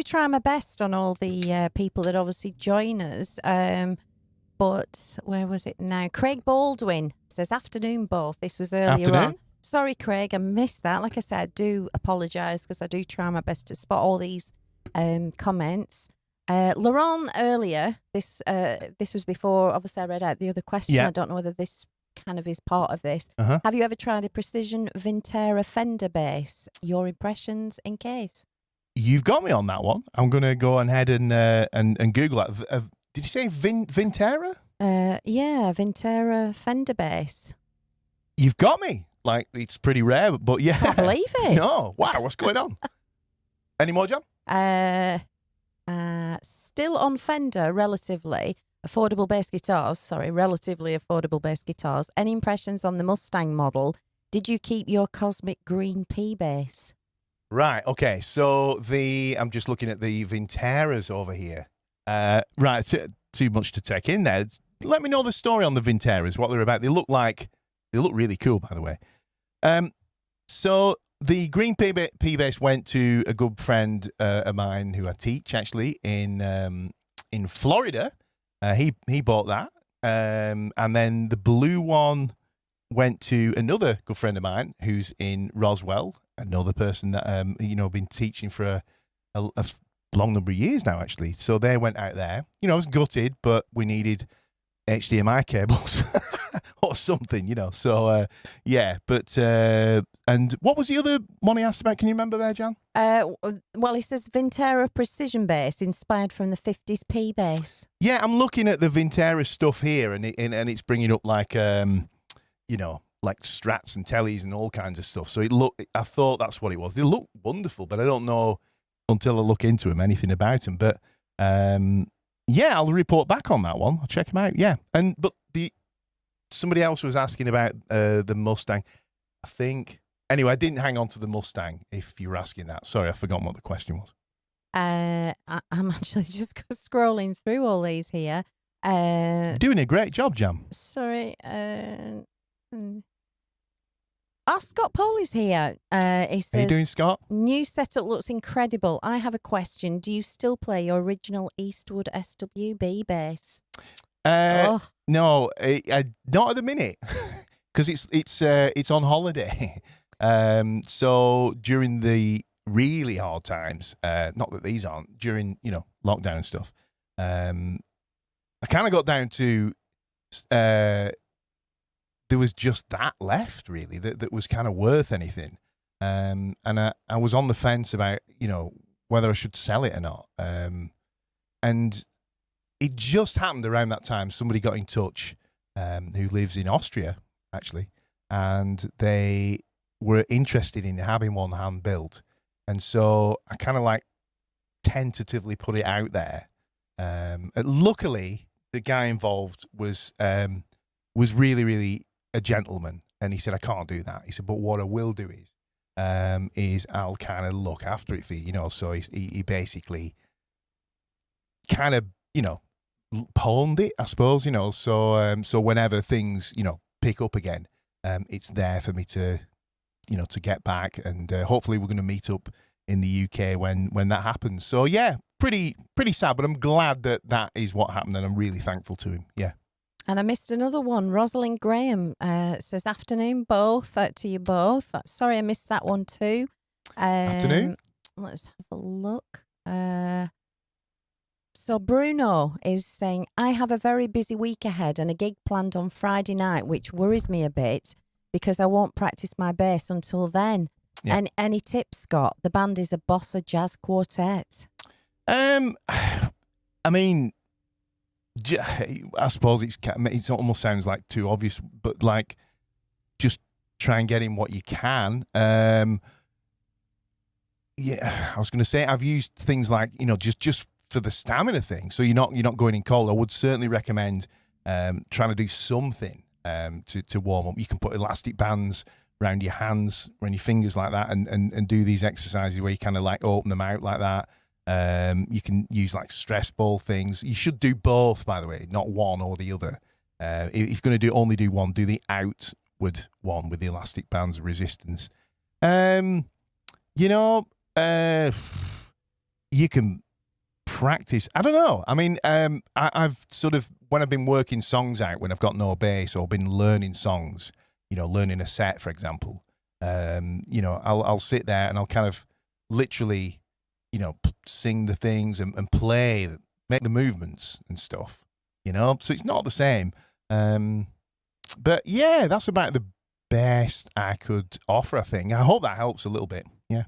try my best on all the people that obviously join us. But where was it now? Craig Baldwin says, afternoon both. This was earlier Afternoon. on. Sorry, Craig, I missed that. Like I said, I do apologise because I do try my best to spot all these comments. Laurent earlier, this was before, obviously I read out the other question. Yeah. I don't know whether this kind of is part of this. Uh-huh. Have you ever tried a precision Vintera fender bass? Your impressions in case? You've got me on that one. I'm going to go ahead and Google that. Did you say Vintera? Yeah, Vintera fender bass. You've got me. Like, it's pretty rare, but yeah. Can't believe it. No. Wow, what's going on? Any more, John? Still on Fender, relatively affordable bass guitars. Any impressions on the Mustang model? Did you keep your Cosmic Green P bass? Right. Okay. So I'm just looking at the Vinteras over here. Right. Too much to take in there. Let me know the story on the Vinteras, what they're about. They look really cool, by the way. So the Green P bass went to a good friend of mine who I teach actually in Florida. He bought that, and then the blue one went to another good friend of mine who's in Roswell. Another person that been teaching for a long number of years now actually. So they went out there. I was gutted, but we needed HDMI cables or something, So yeah, but and what was the other one he asked about? Can you remember there, Jan? Well, he says Vintera precision bass inspired from the 50s P bass. Yeah, I'm looking at the Vintera stuff here, and it's bringing up like like Strats and Tellys and all kinds of stuff. So I thought that's what it was. They look wonderful, but I don't know until I look into them anything about them. But yeah, I'll report back on that one. I'll check them out. Yeah, but somebody else was asking about the Mustang. I think anyway. I didn't hang on to the Mustang. If you were asking that, sorry, I've forgotten what the question was. I'm actually just scrolling through all these here. You're doing a great job, Jam. Sorry. Scott Poley's here. He says, how you doing, Scott? New setup looks incredible. I have a question. Do you still play your original Eastwood SWB bass? No, not at the minute because it's on holiday. So during the really hard times, not that these aren't, during lockdown and stuff, I kind of got down to there was just that left really that was kind of worth anything, and I was on the fence about whether I should sell it or not, and it just happened around that time somebody got in touch who lives in Austria actually, and they were interested in having one hand built, and so I kind of like tentatively put it out there. Luckily the guy involved was really, really a gentleman, and he said, I can't do that. He said, but what I will do is I'll kind of look after it for you, so he basically kind of, pawned it, I suppose, so whenever things, pick up again, it's there for me to, to get back, and hopefully we're going to meet up in the UK when that happens. So yeah, pretty sad, but I'm glad that is what happened, and I'm really thankful to him. Yeah. And I missed another one. Rosalind Graham says, afternoon both, to you both. Sorry, I missed that one too. Afternoon. Let's have a look. So Bruno is saying, I have a very busy week ahead and a gig planned on Friday night, which worries me a bit because I won't practice my bass until then. Yeah. And any tips, Scott? The band is a bossa jazz quartet. I mean, I suppose it almost sounds like too obvious, but like just try and get in what you can. Yeah, I was going to say I've used things like just for the stamina thing, so you're not going in cold. I would certainly recommend trying to do something to warm up. You can put elastic bands around your hands, around your fingers like that, and do these exercises where you kind of like open them out like that. You can use like stress ball things. You should do both, by the way, not one or the other. If you're going to only do one, do the outward one with the elastic bands of resistance. You can practice. I don't know. I mean, I've sort of, when I've been working songs out, when I've got no bass or been learning songs, learning a set, for example, I'll sit there and I'll kind of literally, sing the things and play, make the movements and stuff, so it's not the same. But yeah, that's about the best I could offer, I think. I hope that helps a little bit. Yeah.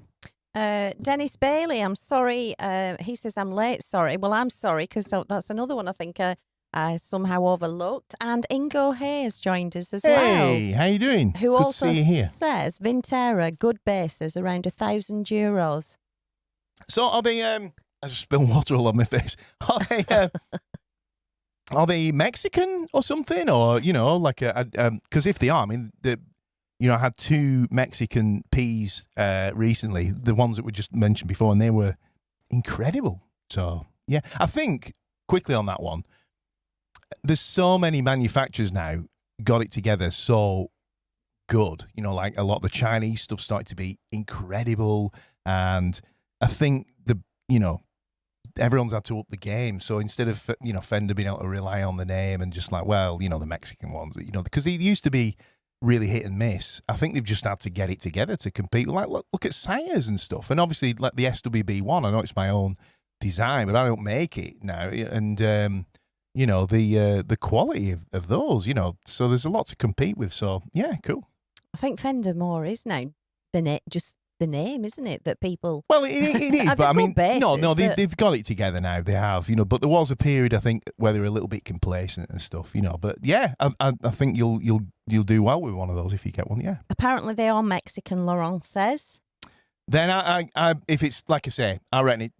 Dennis Bailey, I'm sorry. He says I'm late. Sorry. Well, I'm sorry because that's another one I think I somehow overlooked. And Ingo Hayes joined us as well. Hey, how you doing? Who Good also to see you here. says Vintera, good basses, around €1,000. So are they? I just spilled water all on my face. Are they? Are they Mexican or something? Or like because if they are, I mean I had 2 Mexican Ps recently, the ones that we just mentioned before, and they were incredible. So, yeah. I think, quickly on that one, there's so many manufacturers now got it together so good. Like a lot of the Chinese stuff started to be incredible. And I think everyone's had to up the game. So instead of, Fender being able to rely on the name and just like, well, the Mexican ones, because they used to be really hit and miss. I think they've just had to get it together to compete. Like, look at Sires and stuff. And obviously, like the SWB1, I know it's my own design, but I don't make it now. And, the quality of those, so there's a lot to compete with. So, yeah, cool. I think Fender more is now just the name, isn't it? That people. Well, it is, but I mean, they've got it together now. They have, but there was a period I think where they were a little bit complacent and stuff, But yeah, I think you'll do well with one of those if you get one. Yeah. Apparently, they are Mexican. Laurent says. Then I if it's like I say, I reckon it.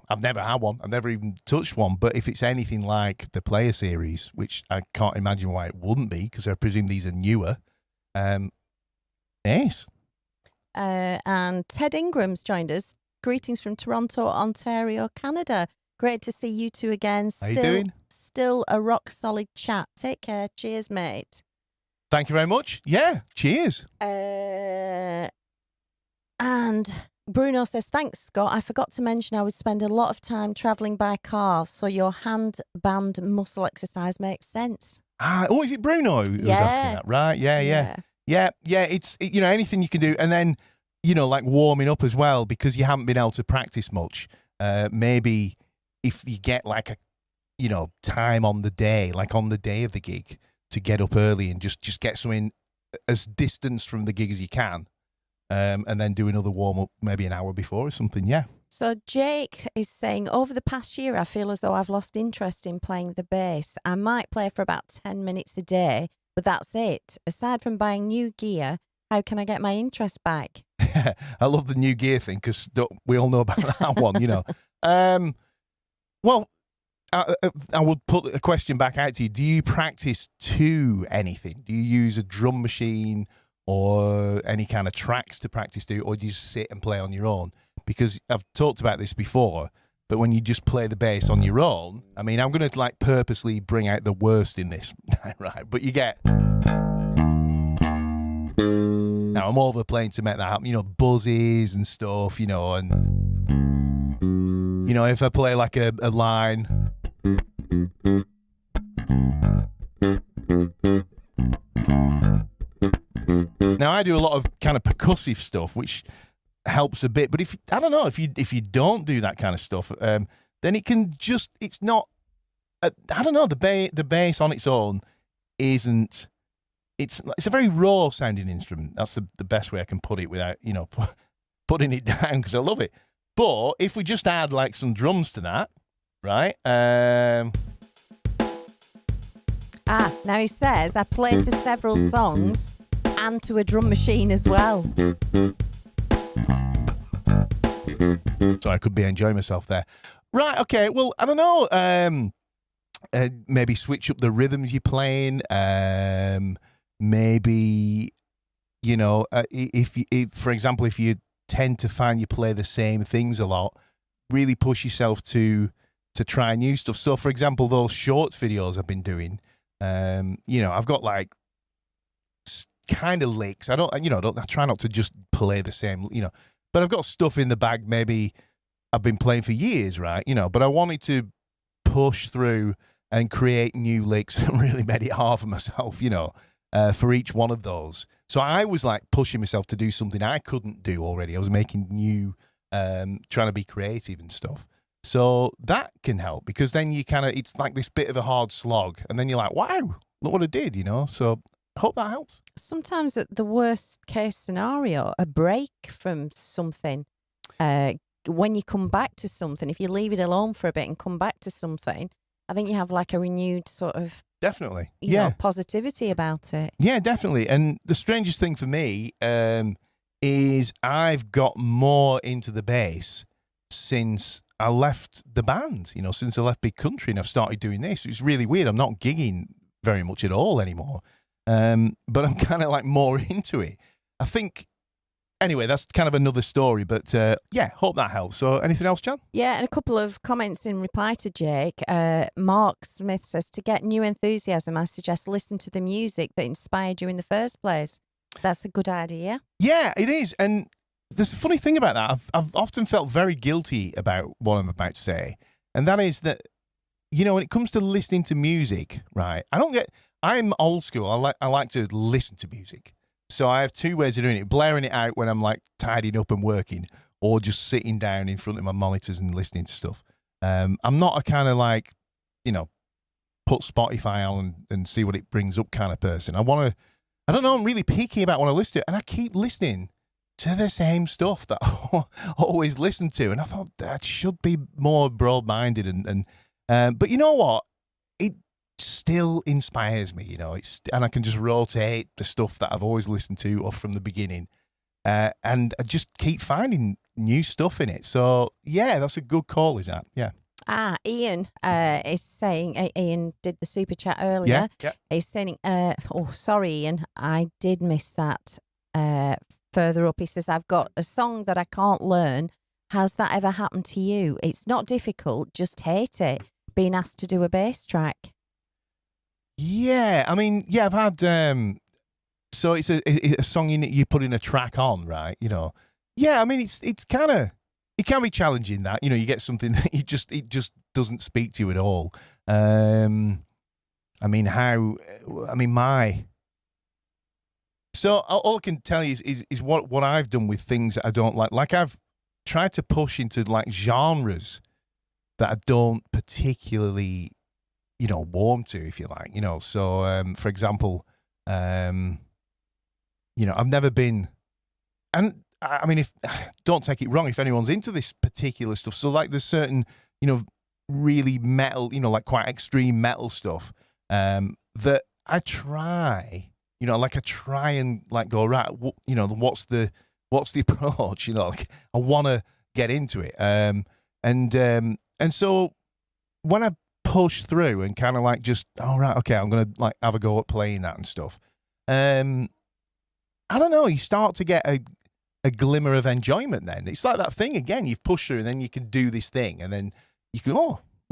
I've never had one. I've never even touched one. But if it's anything like the Player Series, which I can't imagine why it wouldn't be, because I presume these are newer. Yes. And Ted Ingram's joined us. Greetings from Toronto, Ontario, Canada. Great to see you two again. How you doing? Still a rock solid chat. Take care. Cheers, mate. Thank you very much. Yeah, cheers. And Bruno says, thanks, Scott. I forgot to mention I would spend a lot of time travelling by car, so your hand band muscle exercise makes sense. Is it Bruno who was asking that? Right, yeah. It's anything you can do, and then like warming up as well, because you haven't been able to practice much. Maybe if you get like a time on the day, like on the day of the gig, to get up early and just get something as distance from the gig as you can, and then do another warm up maybe an hour before or something. Yeah. So Jake is saying, over the past year, I feel as though I've lost interest in playing the bass. I might play for about 10 minutes a day, but that's it. Aside from buying new gear, how can I get my interest back? I love the new gear thing, because we all know about that one, Well, I would put a question back out to you. Do you practice to anything? Do you use a drum machine or any kind of tracks to practice to, or do you just sit and play on your own? Because I've talked about this before, but when you just play the bass on your own, I mean, I'm going to like purposely bring out the worst in this, right? But you get... Now, I'm overplaying to make that happen, buzzes and stuff, and, if I play like a line... Now, I do a lot of kind of percussive stuff, which helps a bit. But if you don't do that kind of stuff, then it can just, it's not, the bass on its own isn't, it's a very raw sounding instrument. That's the best way I can put it without, putting it down, because I love it. But if we just add like some drums to that, right? Now he says, I played to several songs and to a drum machine as well. So I could be enjoying myself there. Right, okay, well, I don't know. Maybe switch up the rhythms you're playing. Maybe, if for example, if you tend to find you play the same things a lot, really push yourself to try new stuff. So, for example, those shorts videos I've been doing, I've got like kind of licks. I try not to just play the same, but I've got stuff in the bag, maybe I've been playing for years, right? But I wanted to push through and create new licks and really made it hard for myself, for each one of those. So I was like pushing myself to do something I couldn't do already. I was making new, trying to be creative and stuff. So that can help because then you it's like this bit of a hard slog and then you're like, wow, look what I did, So I hope that helps. Sometimes at the worst case scenario, a break from something, when you come back to something, if you leave it alone for a bit and come back to something, I think you have like a renewed sort of definitely positivity about it. Yeah, definitely. And the strangest thing for me is I've got more into the bass since I left the band, since I left Big Country and I've started doing this. It's really weird. I'm not gigging very much at all anymore. But I'm kind of like more into it. I think, anyway, that's kind of another story, but hope that helps. So anything else, Jan? Yeah, and a couple of comments in reply to Jake. Mark Smith says, to get new enthusiasm, I suggest listen to the music that inspired you in the first place. That's a good idea. Yeah, it is. And there's a funny thing about that. I've often felt very guilty about what I'm about to say. And that is that, when it comes to listening to music, right, I'm old school. I like to listen to music. So I have two ways of doing it: blaring it out when I'm like tidying up and working, or just sitting down in front of my monitors and listening to stuff. I'm not a kind of like, put Spotify on and see what it brings up kind of person. I don't know, I'm really picky about what I listen to, and I keep listening to the same stuff that I always listen to. And I thought that should be more broad-minded but you know what? It still inspires me, and I can just rotate the stuff that I've always listened to or from the beginning, and I just keep finding new stuff in it. So yeah, that's a good call, is that? Yeah. Ian is saying, Ian did the super chat earlier. Yeah. He's saying, sorry, Ian, I did miss that. Further up, he says, I've got a song that I can't learn. Has that ever happened to you? It's not difficult, just hate it. Being asked to do a bass track. Yeah, I mean, yeah, I've had. So it's a song you put in a track on, right? Yeah, I mean, it's kind of, it can be challenging that you get something that it just doesn't speak to you at all. So all I can tell you is what I've done with things that I don't like. Like I've tried to push into like genres that I don't particularly, warm to, if you like, So, for example, I've never been, and I mean, don't take it wrong if anyone's into this particular stuff. So like there's certain, really metal, like quite extreme metal stuff, that I try, I try and like go, right, what's the approach? Like I want to get into it. And so when I push through and kind of like just, right, okay, I'm going to like have a go at playing that and stuff. I don't know, you start to get a glimmer of enjoyment then. It's like that thing again, you've pushed through and then you can do this thing and then you can,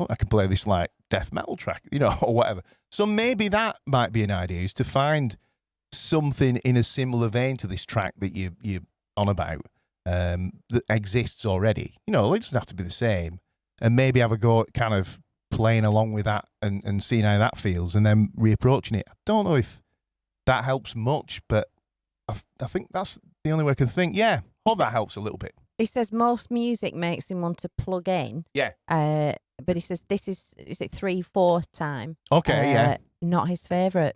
I can play this like death metal track, or whatever. So maybe that might be an idea, is to find something in a similar vein to this track that you're on about, that exists already. It doesn't have to be the same. And maybe have a go at kind of playing along with that and seeing how that feels and then reapproaching it. I don't know if that helps much, but I think that's the only way I can think. Yeah, hope that helps a little bit. He says most music makes him want to plug in. Yeah. But he says this is it 3/4 time? Okay, yeah. Not his favourite.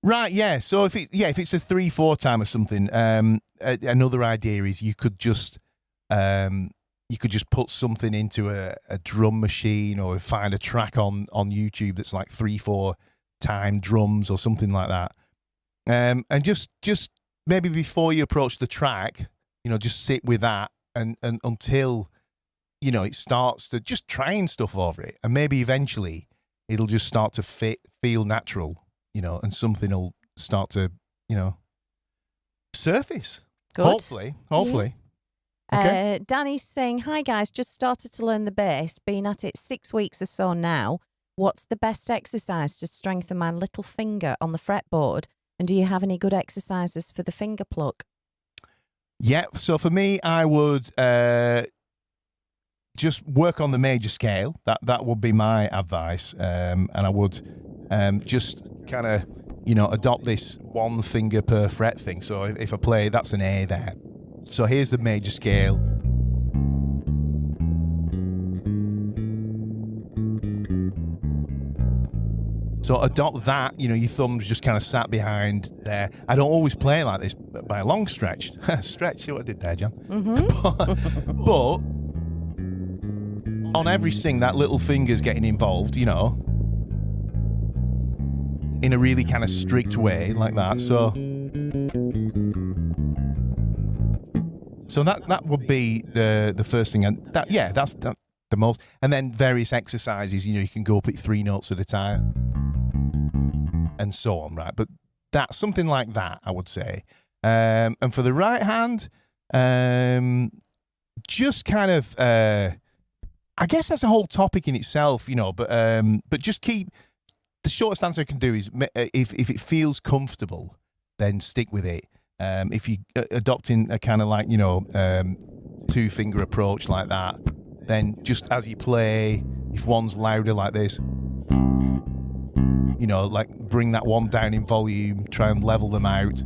Right, yeah. So if it's a 3/4 time or something, another idea is you could just put something into a drum machine or find a track on YouTube that's like 3/4 time drums or something like that. And just maybe before you approach the track, just sit with that and until, it starts to just trying stuff over it. And maybe eventually it'll just start to feel natural, and something will start to, surface. Good. Hopefully. Yeah. Okay. Danny's saying, hi guys, just started to learn the bass, been at it 6 weeks or so now. What's the best exercise to strengthen my little finger on the fretboard? And do you have any good exercises for the finger pluck? Yeah, so for me, I would just work on the major scale. That would be my advice. And I would just kind of, adopt this one finger per fret thing. So if I play, that's an A there. So here's the major scale. So adopt that, your thumb's just kind of sat behind there. I don't always play like this by a long stretch. Stretch, see what I did there, John? Mm-hmm. but on every sing, that little finger's getting involved, in a really kind of strict way, like that. So that would be the first thing, and that's the most. And then various exercises, you can go up at 3 notes at a time, and so on, right? But that's something like that, I would say. And for the right hand, just kind of, I guess that's a whole topic in itself, but just keep. The shortest answer I can do is if it feels comfortable, then stick with it. If you adopting a kind of like 2-finger approach like that, then just as you play, if one's louder like this, like bring that one down in volume, try and level them out.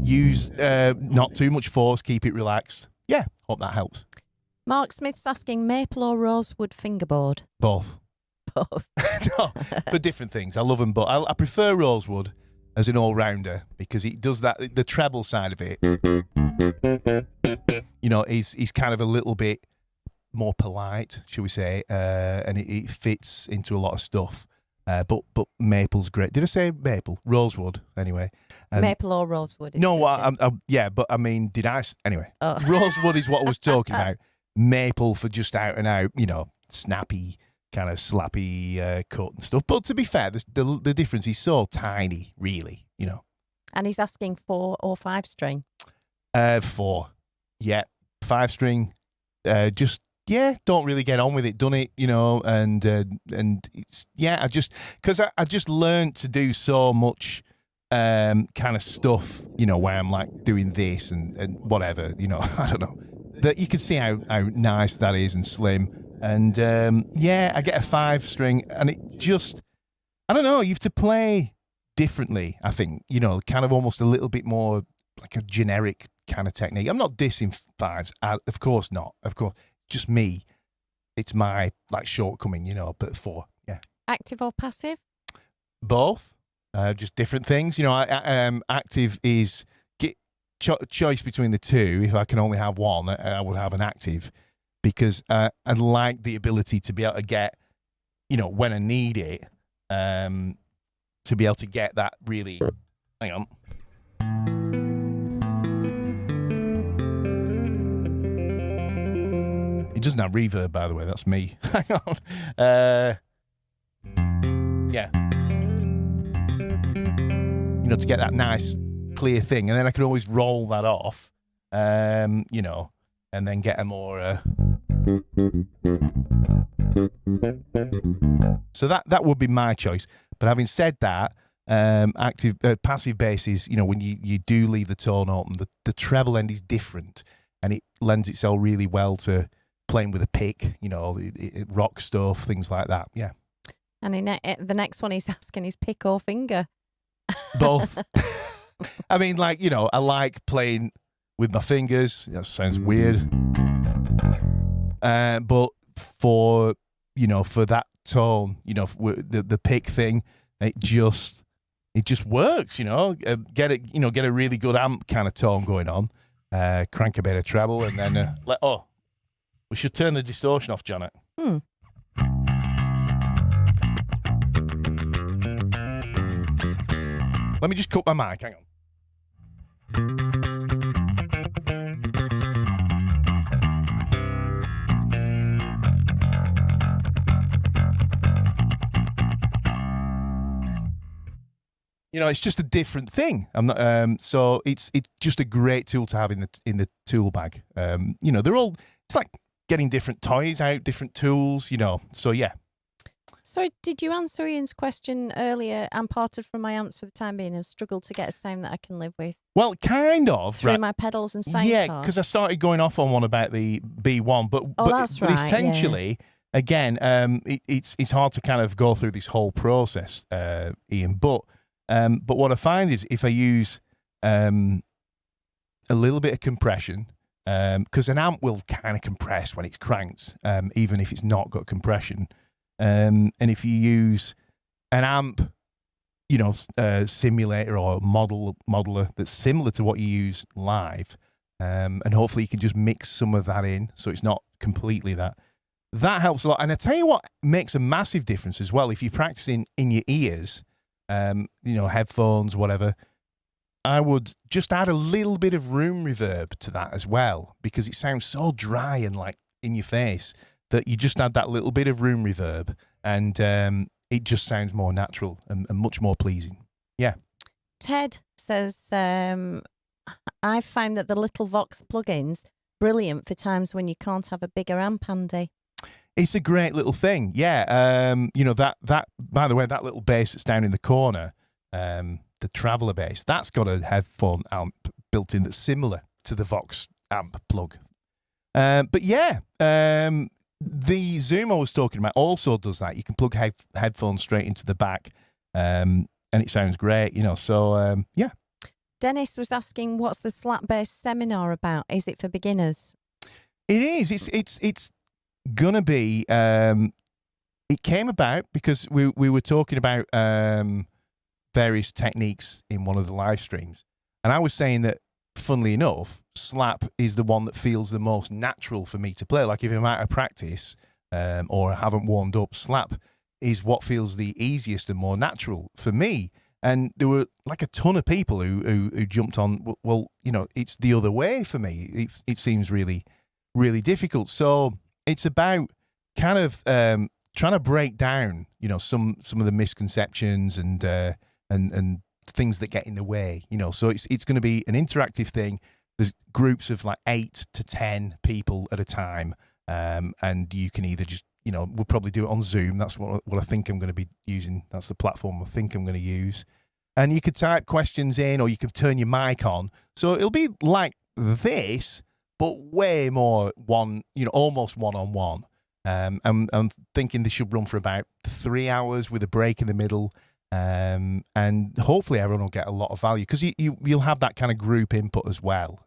Use not too much force, keep it relaxed. Yeah, hope that helps. Mark Smith's asking, maple or rosewood fingerboard? Both. Both. No, for different things. I love them, but I prefer rosewood as an all-rounder because it does that. The treble side of it, is kind of a little bit more polite, shall we say, and it fits into a lot of stuff. But maple's great. Did I say maple? Rosewood, anyway. Maple or rosewood? No, but I mean, did I? Anyway, oh. Rosewood is what I was talking about. Maple for just out and out, snappy, kind of slappy cut and stuff. But to be fair, the difference is so tiny, really, And he's asking 4 or 5 string? 4. Yeah, 5 string. Don't really get on with it. Done it, and it's I just learned to do so much kind of stuff, where I'm like doing this and whatever, I don't know. That you can see how nice that is and slim. And I get a 5 string, and it just, I don't know, you have to play differently, I think, kind of almost a little bit more like a generic kind of technique. I'm not dissing 5s, of course not, of course, just me. It's my like shortcoming, but 4, yeah. Active or passive? Both, just different things. Active is choice between the two. If I can only have one, I would have an active. Because I like the ability to be able to get, when I need it, to be able to get that really. Hang on. It doesn't have reverb, by the way. That's me. Hang on. Yeah. To get that nice, clear thing. And then I can always roll that off, and then get a more. So that would be my choice. But having said that, passive bass is, when you do leave the tone open, the treble end is different, and it lends itself really well to playing with a pick, it rock stuff, things like that. Yeah. And the next one he's asking is pick or finger. Both. I mean, I like playing with my fingers. That sounds weird. But for that tone, the pick thing, it just works, get a really good amp kind of tone going on, crank a bit of treble, and then we should turn the distortion off, Janet. Let me just cut my mic, hang on. It's just a different thing. I'm not. So it's just a great tool to have in the tool bag. They're all. It's like getting different toys out, different tools. So yeah. So did you answer Ian's question earlier? I'm parted from my amps for the time being. I've struggled to get a sound that I can live with. Well, kind of. Through Right. my pedals and sound Yeah, card. because I started going off on one about the B1, but that's right, essentially, again, it's hard to kind of go through this whole process, Ian. But what I find is if I use a little bit of compression, because an amp will kind of compress when it's cranked, even if it's not got compression. And if you use an amp, simulator or modeler that's similar to what you use live, and hopefully you can just mix some of that in so it's not completely that. That helps a lot. And I tell you what makes a massive difference as well. If you're practicing in your ears, headphones, whatever, I would just add a little bit of room reverb to that as well, because it sounds so dry and like in your face that you just add that little bit of room reverb, and it just sounds more natural and much more pleasing. Yeah. Ted says, I find that the little Vox plugins brilliant for times when you can't have a bigger amp handy. It's a great little thing. Yeah. That by the way, that little bass that's down in the corner, the Traveller bass, that's got a headphone amp built in that's similar to the Vox amp plug. But yeah, the Zoom I was talking about also does that. You can plug headphones straight into the back, and it sounds great, so yeah. Dennis was asking, what's the slap bass seminar about? Is it for beginners? It is. It's going to be, it came about because we were talking about various techniques in one of the live streams. And I was saying that, funnily enough, slap is the one that feels the most natural for me to play. Like if I'm out of practice or I haven't warmed up, slap is what feels the easiest and more natural for me. And there were like a ton of people who jumped on, well, it's the other way for me. It seems really, really difficult. So it's about kind of trying to break down, some of the misconceptions and things that get in the way, So it's going to be an interactive thing. There's groups of like 8 to 10 people at a time, and you can either just, we'll probably do it on Zoom. That's what I think I'm going to be using. That's the platform I think I'm going to use. And you could type questions in, or you could turn your mic on. So it'll be like this, but way more almost one-on-one. I'm thinking this should run for about 3 hours with a break in the middle. And hopefully everyone will get a lot of value, because you'll have that kind of group input as well.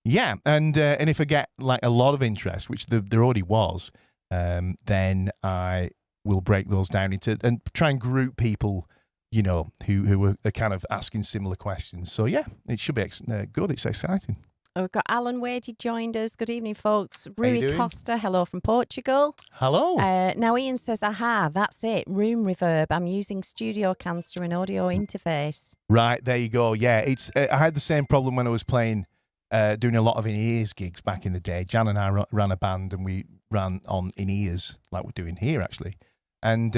Yeah. And if I get like a lot of interest, which there already was, then I will break those down into and try and group people, who are kind of asking similar questions. So yeah, it should be good. It's exciting. We've got Alan Wade, he joined us. Good evening, folks. Rui Costa, hello from Portugal. Hello. Now Ian says, aha, that's it, room reverb. I'm using Studio Canster and audio interface. Right, there you go. Yeah, it's. I had the same problem when I was playing, doing a lot of in-ears gigs back in the day. Jan and I ran a band, and we ran on in-ears like we're doing here, actually. And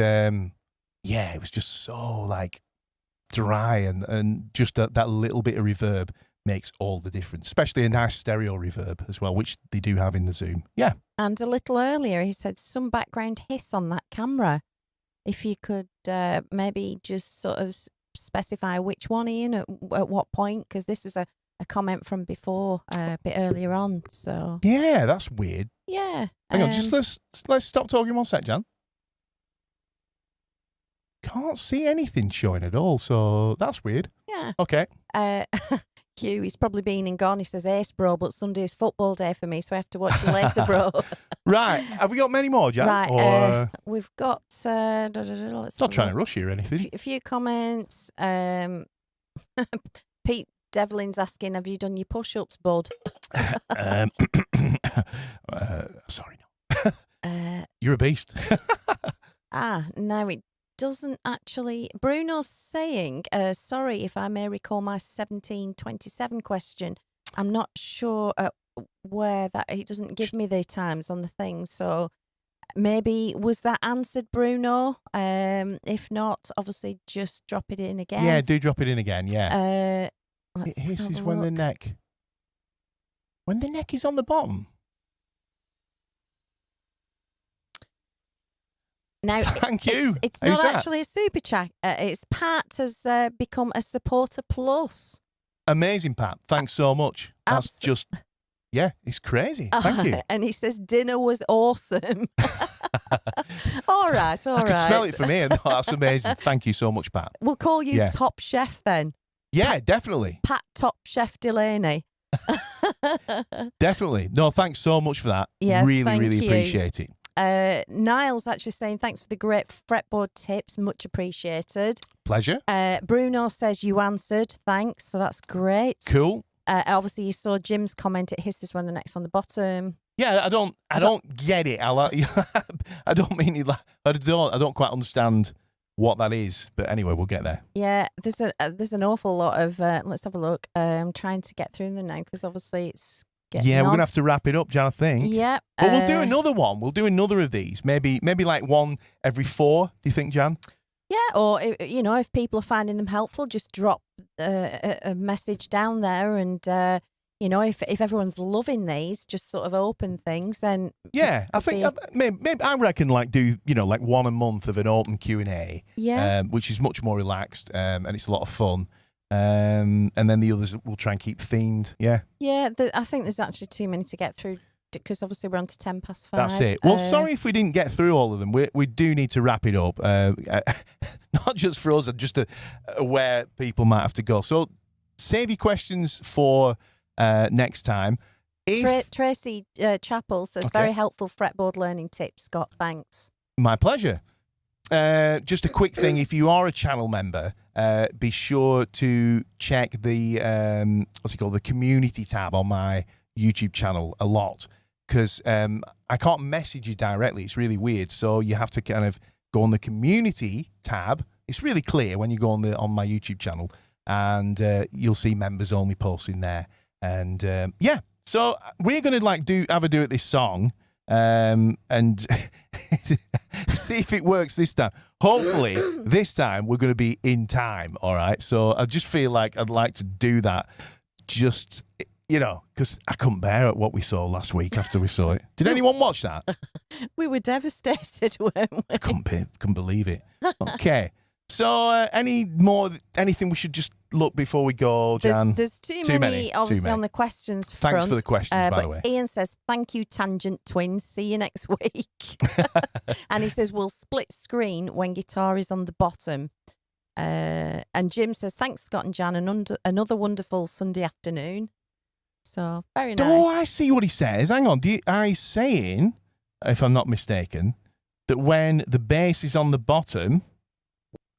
yeah, it was just so like dry, and just that little bit of reverb makes all the difference, especially a nice stereo reverb as well, which they do have in the Zoom. Yeah. And a little earlier, he said some background hiss on that camera. If you could maybe just sort of specify which one, Ian, at what point, because this was a comment from before, a bit earlier on. So yeah, that's weird. Yeah. Hang on, just let's stop talking 1 sec, Jan. Can't see anything showing at all, so that's weird. Yeah. Okay. Hugh, he's probably been and gone. He says, ace, bro, but Sunday's football day for me, so I have to watch you later, bro. Right. Have we got many more, Jan? Right. Or, we've got... let's not trying to rush you or anything. A few comments. Pete Devlin's asking, have you done your push-ups, bud? Sorry, no. You're a beast. No, it doesn't actually. Bruno's saying, sorry if I may recall my 1727 question. I'm not sure where that, it doesn't give me the times on the thing. So maybe, was that answered, Bruno? If not, obviously just drop it in again. Yeah, do drop it in again, yeah. It hisses when the neck is on the bottom. Now, Thank you. It's Who's not that? actually a super chat. It's Pat has become a supporter plus. Amazing, Pat. Thanks so much. That's Abs- just, yeah, it's crazy. Thank you. And he says dinner was awesome. All right. I can smell it from here. No, that's amazing. Thank you so much, Pat. We'll call you Yeah. Top Chef then. Yeah, definitely. Pat Top Chef Delaney. Definitely. No, thanks so much for that. Yeah, really, thank really you. appreciate it. Niall's actually saying thanks for the great fretboard tips. Much appreciated. Pleasure. Bruno says you answered. Thanks. So that's great. Cool. Obviously, you saw Jim's comment. It hisses when the neck's on the bottom. Yeah, I don't get it. I don't mean it. I don't quite understand what that is. But anyway, we'll get there. Yeah, there's an awful lot of. Let's have a look. Trying to get through them now because obviously it's getting Yeah, we're on. gonna have to wrap it up, Jan. I think. Yeah, But we'll do another one. We'll do another of these. Maybe like one every 4. Do you think, Jan? Yeah, or if people are finding them helpful, just drop a message down there, and if everyone's loving these, just sort of open things. Then Yeah, I think maybe I reckon like do like one a month of an open Q&A. Yeah. Which is much more relaxed and it's a lot of fun. And then the others we'll try and keep themed. Yeah. Yeah, I think there's actually too many to get through because obviously we're on to 5:10. That's it. Well, sorry if we didn't get through all of them. We do need to wrap it up. Not just for us, just where people might have to go. So save your questions for next time. Tracy Chappell says, Okay. very helpful fretboard learning tips, Scott. Thanks. My pleasure. Just a quick thing. If you are a channel member, be sure to check the the community tab on my YouTube channel a lot, because I can't message you directly. It's really weird. So you have to kind of go on the community tab. It's really clear when you go on my YouTube channel, and you'll see members only posts in there. And yeah, so we're gonna have a do at this song. And see if it works this time. Hopefully this time we're going to be in time. All right, so I just feel like I'd like to do that, just because I couldn't bear what we saw last week after we saw it. Did anyone watch that? We were devastated, weren't we? Couldn't believe it. Okay, so anything we should just look before we go, Jan? There's too many obviously on the questions front. Thanks for the questions, by the way. Ian says, thank you, Tangent Twins. See you next week. And he says, we'll split screen when guitar is on the bottom. And Jim says, thanks, Scott and Jan, and another wonderful Sunday afternoon. So, very nice. Oh, I see what he says. Hang on. He's saying, if I'm not mistaken, that when the bass is on the bottom,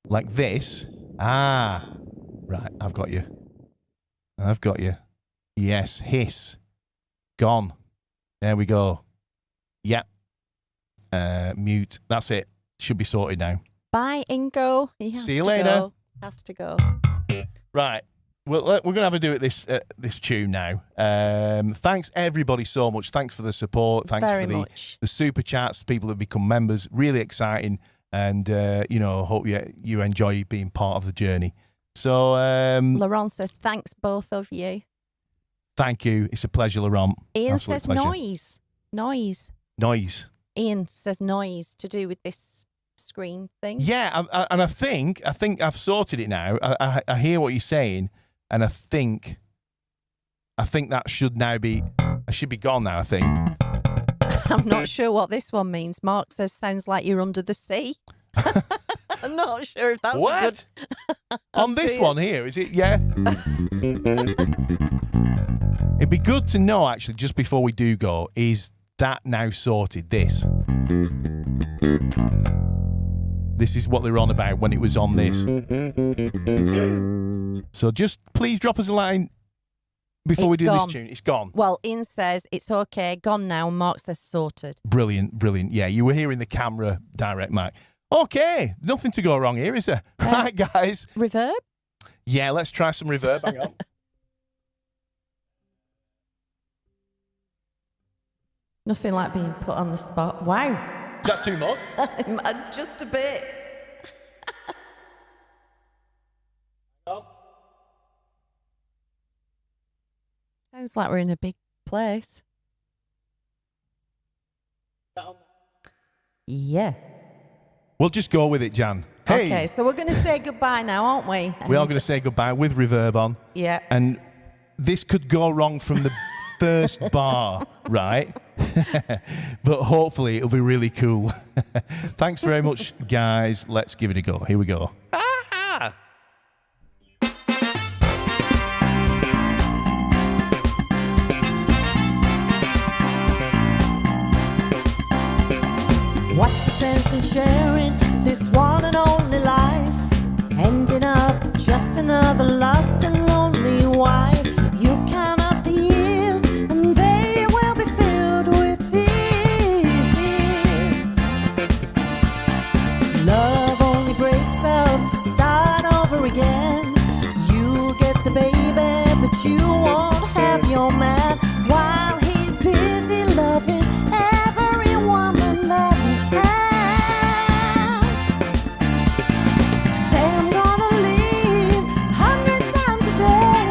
like this, right, I've got you. Yes, hiss. Gone. There we go. Yep. Mute. That's it. Should be sorted now. Bye, Ingo. See you later. Has to go. Right. Well, we're going to have a do at this tune now. Thanks, everybody, so much. Thanks for the support. Thanks Very for much. the super chats, people that have become members. Really exciting. And, hope you enjoy being part of the journey. So, Laurent says, thanks, both of you. thank you. It's a pleasure, Laurent. Ian Absolute says pleasure. Noise. Ian says noise to do with this screen thing. Yeah, and I think I've sorted it now. I hear what you're saying, and I think that should be gone now, I think. I'm not sure what this one means. Mark says, sounds like you're under the sea. I'm not sure if that's What? a good... On this one here, is it? Yeah. It'd be good to know, actually, just before we do go, is that now sorted, this? This is what they were on about when it was on this. So just please drop us a line before we do this tune. It's gone. Well, Ian says it's okay, gone now. Mark says sorted. Brilliant. Yeah, you were hearing the camera direct mic. Okay, nothing to go wrong here, is there? Right, guys. Reverb? Yeah, let's try some reverb. Hang on. Nothing like being put on the spot. Wow. Is that too much? Just a bit. Sounds like we're in a big place. Yeah. We'll just go with it, Jan. Hey, Okay, so we're going to say goodbye now, aren't we? we are going to say goodbye with reverb on. Yeah. And this could go wrong from the first bar, right? But hopefully it'll be really cool. Thanks very much, guys. Let's give it a go. Here we go. What's the sense in sharing this one and only life? Ending up just another lost and lonely wife. You count up the years and they will be filled with tears. Love only breaks up to start over again. You'll get the baby, but you won't have your man while he's busy loving every woman that he can. Say I'm gonna leave 100 times a day.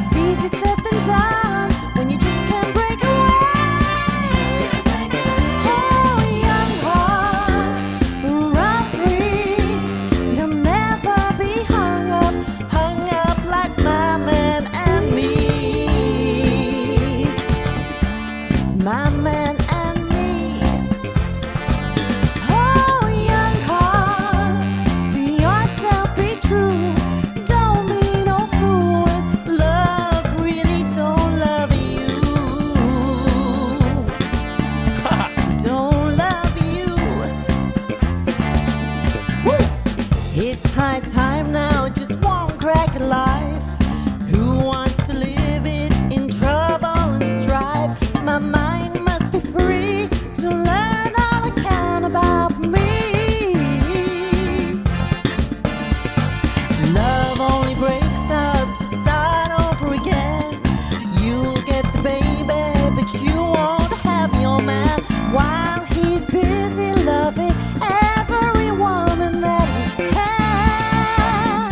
It's easy said than done when you just can't break away. Oh, young hearts, run free. They'll never be hung up like my man and me. My man and me. Oh, young hearts, to yourself be true. Don't be no fool when love really don't love you. Don't love you. Woo! It's high time now, just one crack at life. Who wants to live it in trouble and strife? My mind must be free to learn all I can about me. Love only breaks up to start over again. You'll get the baby, but you won't have your man while he's busy loving every woman that he can.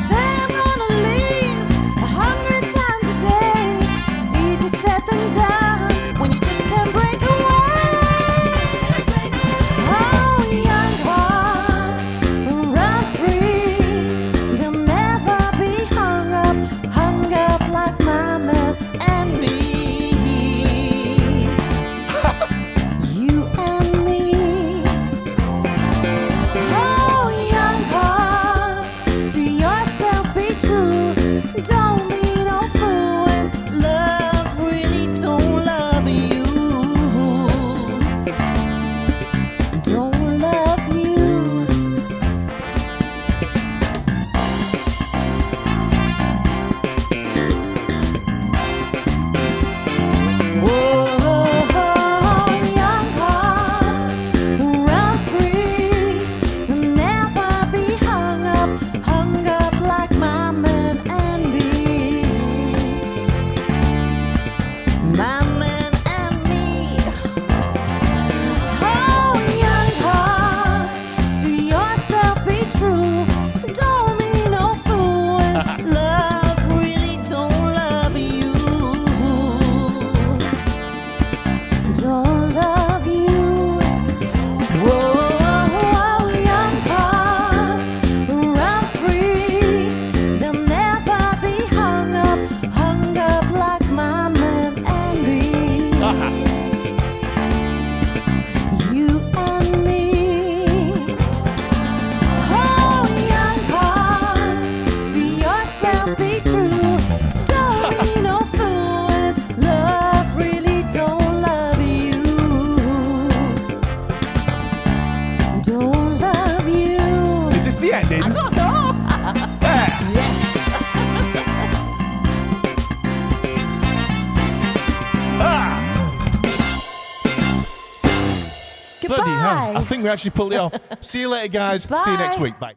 Say I'm gonna leave 100 times a day. It's easy said than done when you just can't break away. Oh, young hearts, run free. They'll never be hung up like my man and me. You and me. Oh, young hearts, to yourself be true. Don't be no fool when love really don't love you. Don't love you. Whoa, young hearts, run free. You'll never be hung up like my man and me. My man and me. Oh, young hearts, to yourself be true. Don't be no fool when love really don't love you. Don't love you. Whoa, young hearts, run free. They'll never be hung up like my man and me. You and me. Oh, young hearts, to yourself be true. Don't be no fool when love really don't love you. Don't love you. Is this the ending? I don't know. Yes. Bloody hell. Goodbye. I think we actually pulled it off. See you later, guys. See you next Bye. week. Bye.